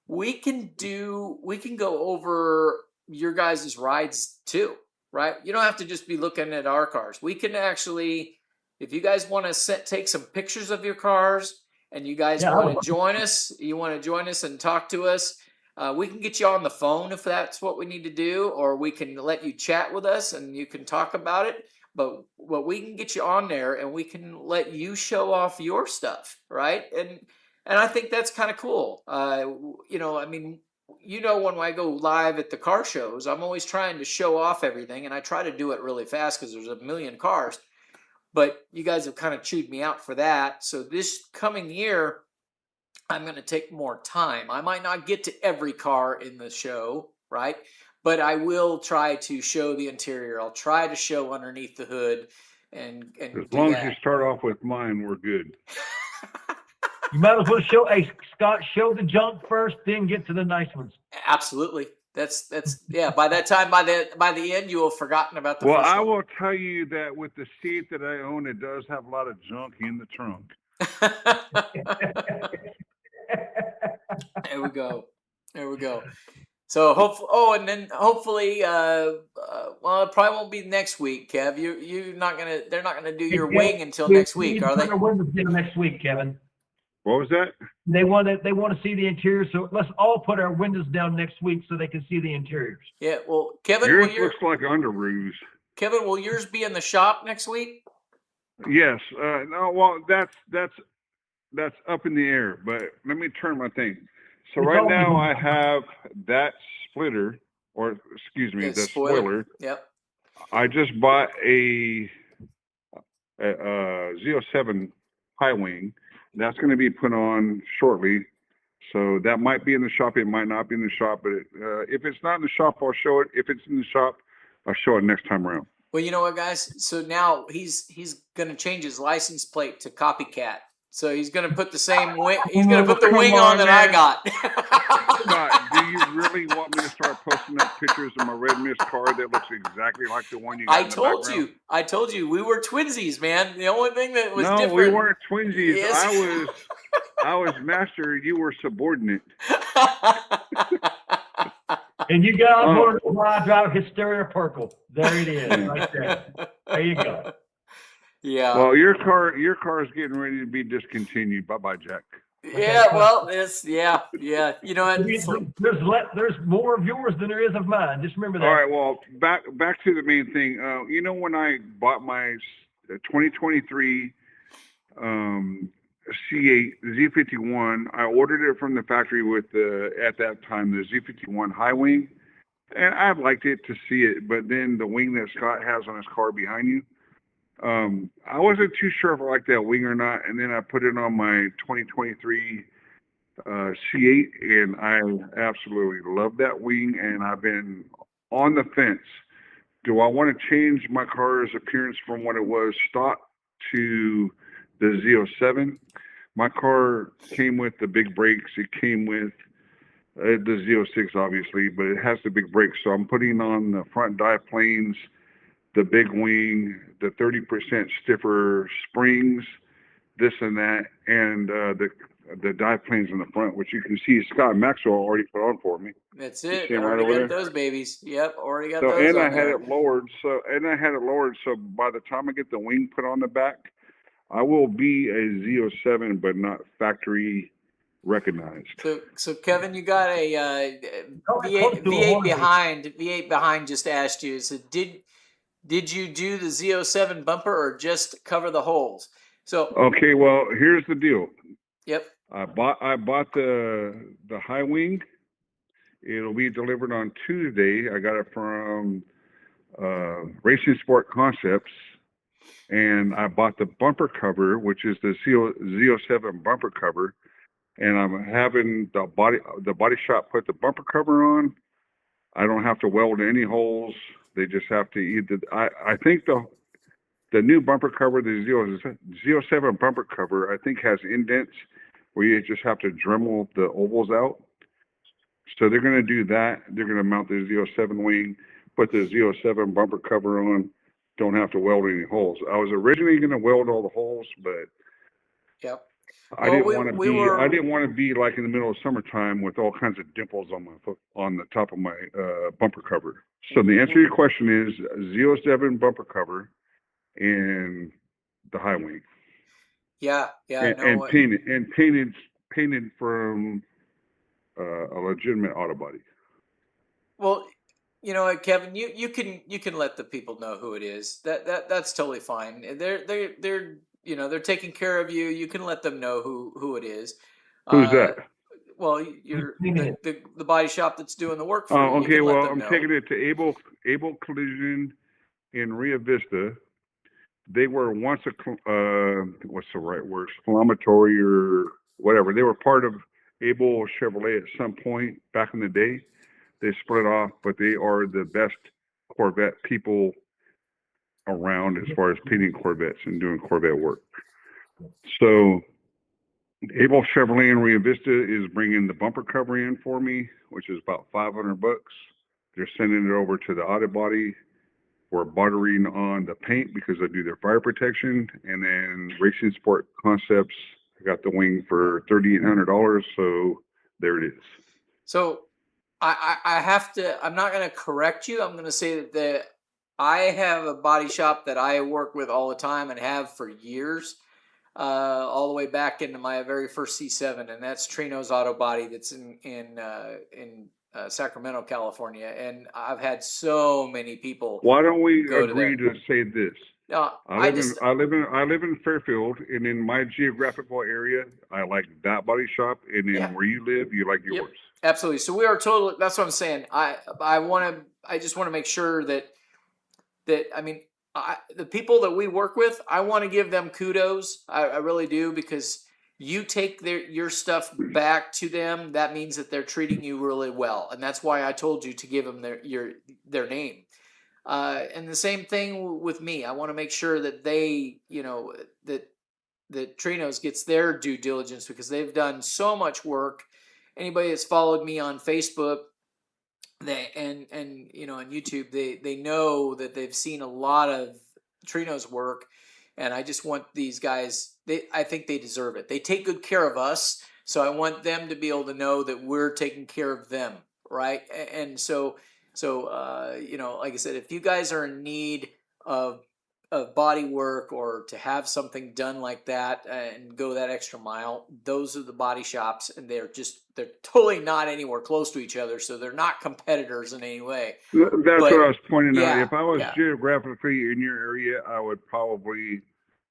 We can go over your guys' rides too, right? You don't have to just be looking at our cars. We can actually, if you guys want to take some pictures of your cars and you guys want to join us, and talk to us, we can get you on the phone if that's what we need to do, or we can let you chat with us and you can talk about it. But we can get you on there and we can let you show off your stuff, right? And I think that's kind of cool. When I go live at the car shows, I'm always trying to show off everything, and I try to do it really fast because there's a million cars. But you guys have kind of chewed me out for that. So this coming year, I'm going to take more time. I might not get to every car in the show, right? But I will try to show the interior. I'll try to show underneath the hood. And as long as you start off with mine, we're good. You might as well show the junk first, then get to the nice ones. Absolutely. That's By that time, by the end, you will have forgotten about the first one. Well, I will tell you that with the seat that I own, it does have a lot of junk in the trunk. There we go. So hopefully, well, it probably won't be next week, Kev. They're not gonna do your wing until next week, are they? Next week, Kevin. What was that? They want to see the interior, so let's all put our windows down next week so they can see the interiors. Yeah, well, Kevin, yours looks like underoos. Kevin, will yours be in the shop next week? Yes. No. Well, that's up in the air. But let me turn my thing. So right now I have that splitter, or excuse me, the spoiler. Yep. I just bought a Z07 high wing. That's going to be put on shortly. So that might be in the shop. It might not be in the shop. But if it's not in the shop, I'll show it. If it's in the shop, I'll show it next time around. Well, you know what, guys? So now he's going to change his license plate to copycat. So he's going to put the same wing. He's going to put the wing on that I got. Scott, do you really want me to start posting up pictures of my red mist car that looks exactly like the one you got in the background? I told you, we were twinsies, man. The only thing that was different. No, we weren't twinsies. Yes. I was master. You were subordinate. And you guys want to know why I drive Hysteria Purple? There it is, right there. There you go. Yeah. Well, your car is getting ready to be discontinued. Bye-bye, Jack. Yeah, well, yeah. You know what? There's more of yours than there is of mine. Just remember that. All right, well, back to the main thing. You know, when I bought my 2023 C8 Z51, I ordered it from the factory with at that time the Z51 high wing, and I liked it to see it. But then the wing that Scott has on his car behind you, I wasn't too sure if I liked that wing or not. And then I put it on my 2023 C8, and I absolutely love that wing. And I've been on the fence. Do I want to change my car's appearance from what it was stock to the Z07? My car came with the big brakes. It came with the Z06, obviously, but it has the big brakes. So I'm putting on the front dive planes, the big wing, the 30% stiffer springs, this and that, and the dive planes in the front, which you can see Scott Maxwell already put on for me. That's it. Already Already got those babies. Yep, already got those. And on I had it lowered. So by the time I get the wing put on the back, I will be a Z07, but not factory recognized. So Kevin, you got a V8 behind. V8 behind just asked you. So did you do the Z07 bumper or just cover the holes? So okay, well, here's the deal. Yep. I bought the high wing. It'll be delivered on Tuesday. I got it from Racing Sport Concepts, and I bought the bumper cover, which is the Z07 bumper cover, and I'm having the body shop put the bumper cover on. I don't have to weld any holes. They just have to either. I think the new bumper cover, the Z07 bumper cover, I think has indents where you just have to Dremel the ovals out. So they're going to do that. They're going to mount the Z07 wing, put the Z07 bumper cover on. Don't have to weld any holes. I was originally going to weld all the holes, but yep. I didn't want to be like in the middle of summertime with all kinds of dimples on my foot, on the top of my bumper cover. So the answer to your question is Z07 bumper cover and the high wing. Yeah. And painted from a legitimate auto body. Well, you know what, Kevin, you can let the people know who it is. That's totally fine. They're taking care of you. You can let them know who it is. Who's that? Well, you're the body shop that's doing the work for you. Oh, okay. You Well, I'm taking it to Able Collision in Rio Vista. They were once what's the right word? Exclamatory or whatever. They were part of Able Chevrolet at some point back in the day. They split off, but they are the best Corvette people around as far as painting Corvettes and doing Corvette work. So Able Chevrolet in Rio Vista is bringing the bumper cover in for me, which is about $500. They're sending it over to the auto body. We're bartering on the paint because I do their fire protection, and then Racing Sport Concepts, I got the wing for $3,800. So there it is. So I have to. I'm not going to correct you. I'm going to say that I have a body shop that I work with all the time and have for years, all the way back into my very first C7, and that's Trino's Auto Body. That's in Sacramento, California, and I've had so many people. Why don't we agree to say this? No, I live in Fairfield, and in my geographical area, I like that body shop, and then where you live, you like yours. Absolutely. So we are totally. That's what I'm saying. I just want to make sure that I mean, the people that we work with, I want to give them kudos. I really do, because you take your stuff back to them, that means that they're treating you really well. And that's why I told you to give them their name. And the same thing with me. I want to make sure that they, that Trinos gets their due diligence, because they've done so much work. Anybody that's followed me on Facebook, and on YouTube, they know that they've seen a lot of Trino's work, and I just want these guys. I think they deserve it. They take good care of us, so I want them to be able to know that we're taking care of them, right? And so like I said, if you guys are in need of body work, or to have something done like that and go that extra mile, those are the body shops, and they're totally not anywhere close to each other, so they're not competitors in any way. That's what I was pointing out. If I was yeah. geographically in your area, I would probably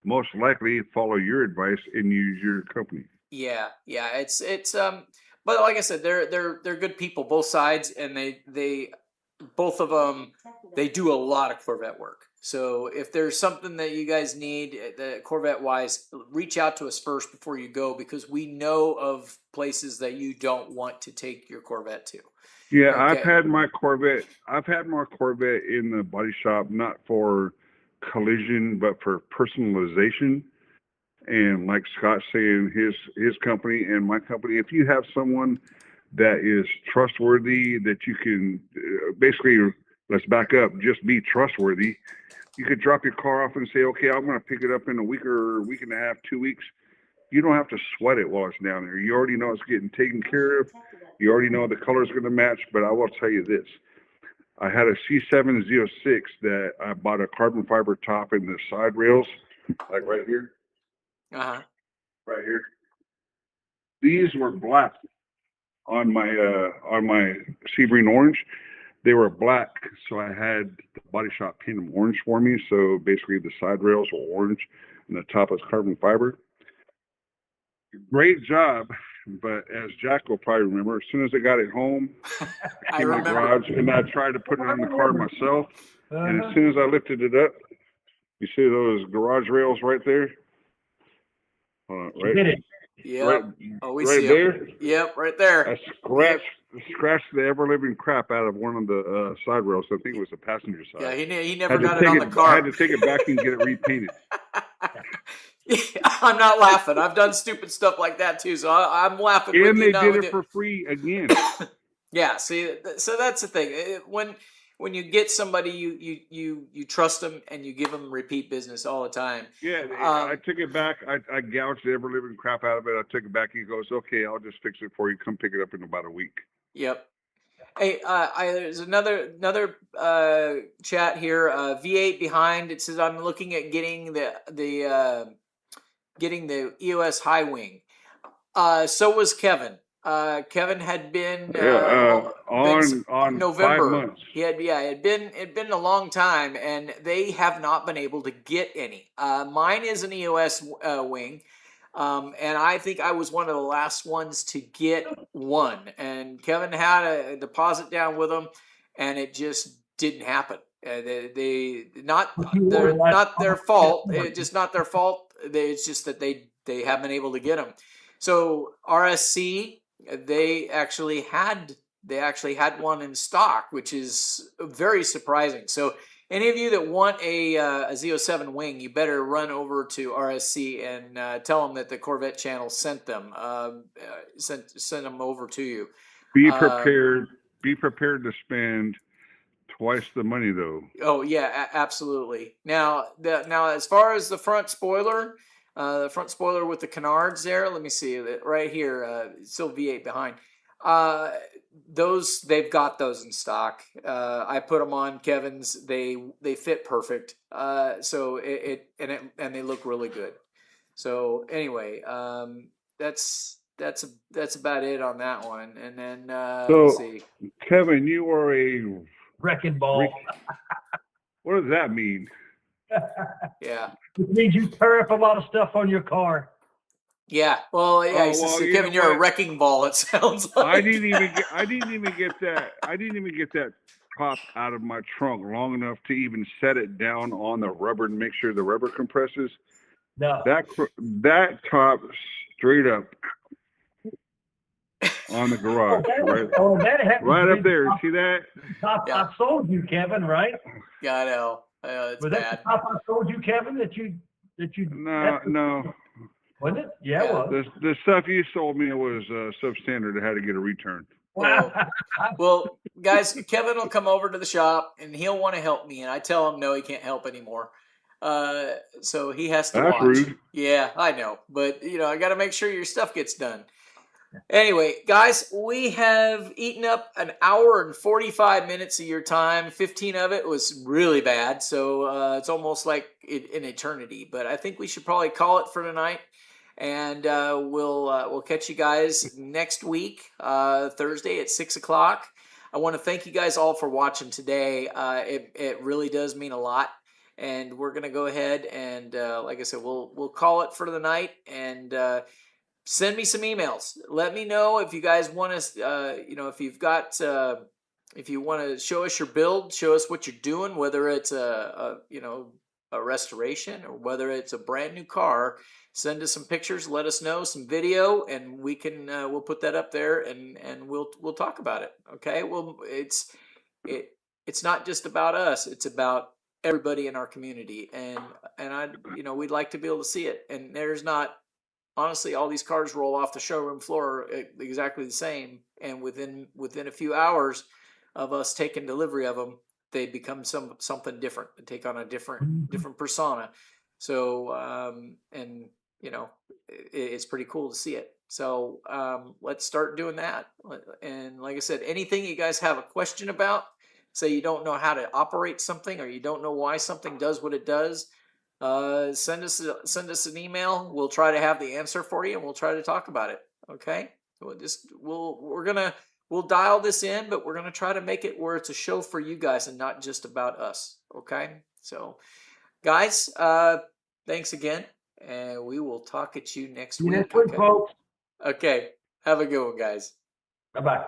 most likely follow your advice and use your company. Yeah, it's but like I said, they're good people, both sides, and they both of them, they do a lot of Corvette work. So if there's something that you guys need, Corvette wise, reach out to us first before you go, because we know of places that you don't want to take your Corvette to. Yeah, okay. I've had my Corvette in the body shop, not for collision, but for personalization. And like Scott's saying, his company and my company, if you have someone that is trustworthy, that you can basically, let's back up, just be trustworthy. You could drop your car off and say, okay, I'm going to pick it up in a week or a week and a half, 2 weeks. You don't have to sweat it while it's down there. You already know it's getting taken care of. You already know the color is going to match. But I will tell you this. I had a C706 that I bought a carbon fiber top in the side rails, like right here. Uh-huh. Right here. These were black on my Sebring orange. They were black, so I had the body shop paint them orange for me. So basically the side rails were orange and the top is carbon fiber. Great job, but as Jack will probably remember, as soon as I got it home, I came in the garage and I tried to put it on the car myself. And as soon as I lifted it up, you see those garage rails right there? Right? Yeah. Right, we right see there? them. Yep, right there. I scratched the ever-living crap out of one of the side rails. I think it was the passenger side. Yeah, he never got it on the car. I had to take it back and get it repainted. I'm not laughing. I've done stupid stuff like that too, so I'm laughing. And they did it for free again. Yeah, see, so that's the thing. When you get somebody, you trust them and you give them repeat business all the time. Yeah, I took it back. I gouged the ever-living crap out of it. I took it back. He goes, okay, I'll just fix it for you. Come pick it up in about a week. Yep. Hey, there's another chat here. V8 behind. It says, I'm looking at getting the EOS high wing. So was Kevin. Kevin had been on November. 5 months. It'd been a long time, and they have not been able to get any. Mine is an EOS wing, and I think I was one of the last ones to get one. And Kevin had a deposit down with them, and it just didn't happen. They're not their fault. It's just not their fault. It's just that they haven't been able to get them. So RSC. They actually had one in stock, which is very surprising. So any of you that want a Z07 wing, you better run over to RSC and tell them that the Corvette channel sent them send them over to you. Be prepared. Be prepared to spend twice the money, though. Oh yeah, absolutely. Now as far as the front spoiler. The front spoiler with the canards there. Let me see right here. Still V8 behind. They've got those in stock. I put them on Kevin's. They fit perfect. So and they look really good. So anyway, that's about it on that one. And then let's see. Kevin, you are a wrecking ball. What does that mean? Yeah. It means you tear up a lot of stuff on your car. Yeah. Well, yeah. Kevin, you're a wrecking ball. It sounds like. I didn't even get that top out of my trunk long enough to even set it down on the rubber and make sure the rubber compresses. No. That top straight up on the garage, right, that happens right to up be there. the See that? top Yeah. I sold you, Kevin, right? Yeah, I know. It's Was that bad. the top I sold you, Kevin, that you No, no. wasn't it? Yeah, Yeah. it was. The stuff you sold me was substandard. I had to get a return. Oh. Well, guys, Kevin will come over to the shop and he'll want to help me, and I tell him no, he can't help anymore. So he has to That's watch. rude. Yeah, I know, but I got to make sure your stuff gets done. Anyway, guys, we have eaten up an hour and 45 minutes of your time. 15 of it was really bad, so it's almost like an eternity. But I think we should probably call it for tonight. And we'll catch you guys next week, Thursday at 6 o'clock. I want to thank you guys all for watching today. It really does mean a lot. And we're gonna go ahead and, like I said, we'll call it for the night. And send me some emails. Let me know if you guys want to, if you've got, if you want to show us your build, show us what you're doing, whether it's a restoration or whether it's a brand new car. Send us some pictures, let us know, some video, and we can we'll put that up there and we'll talk about it. Okay? Well, it's not just about us; it's about everybody in our community, and I we'd like to be able to see it. And there's not honestly, all these cars roll off the showroom floor exactly the same, and within a few hours of us taking delivery of them, they become something different. They take on a different persona. So it's pretty cool to see it. So let's start doing that. And like I said, anything you guys have a question about, say you don't know how to operate something or you don't know why something does what it does, send us an email. We'll try to have the answer for you, and we'll try to talk about it. Okay? We'll dial this in, but we're gonna try to make it where it's a show for you guys and not just about us. Okay? So, guys, thanks again, and we will talk at you next week. Next week, folks. Okay. Have a good one, guys. Bye-bye.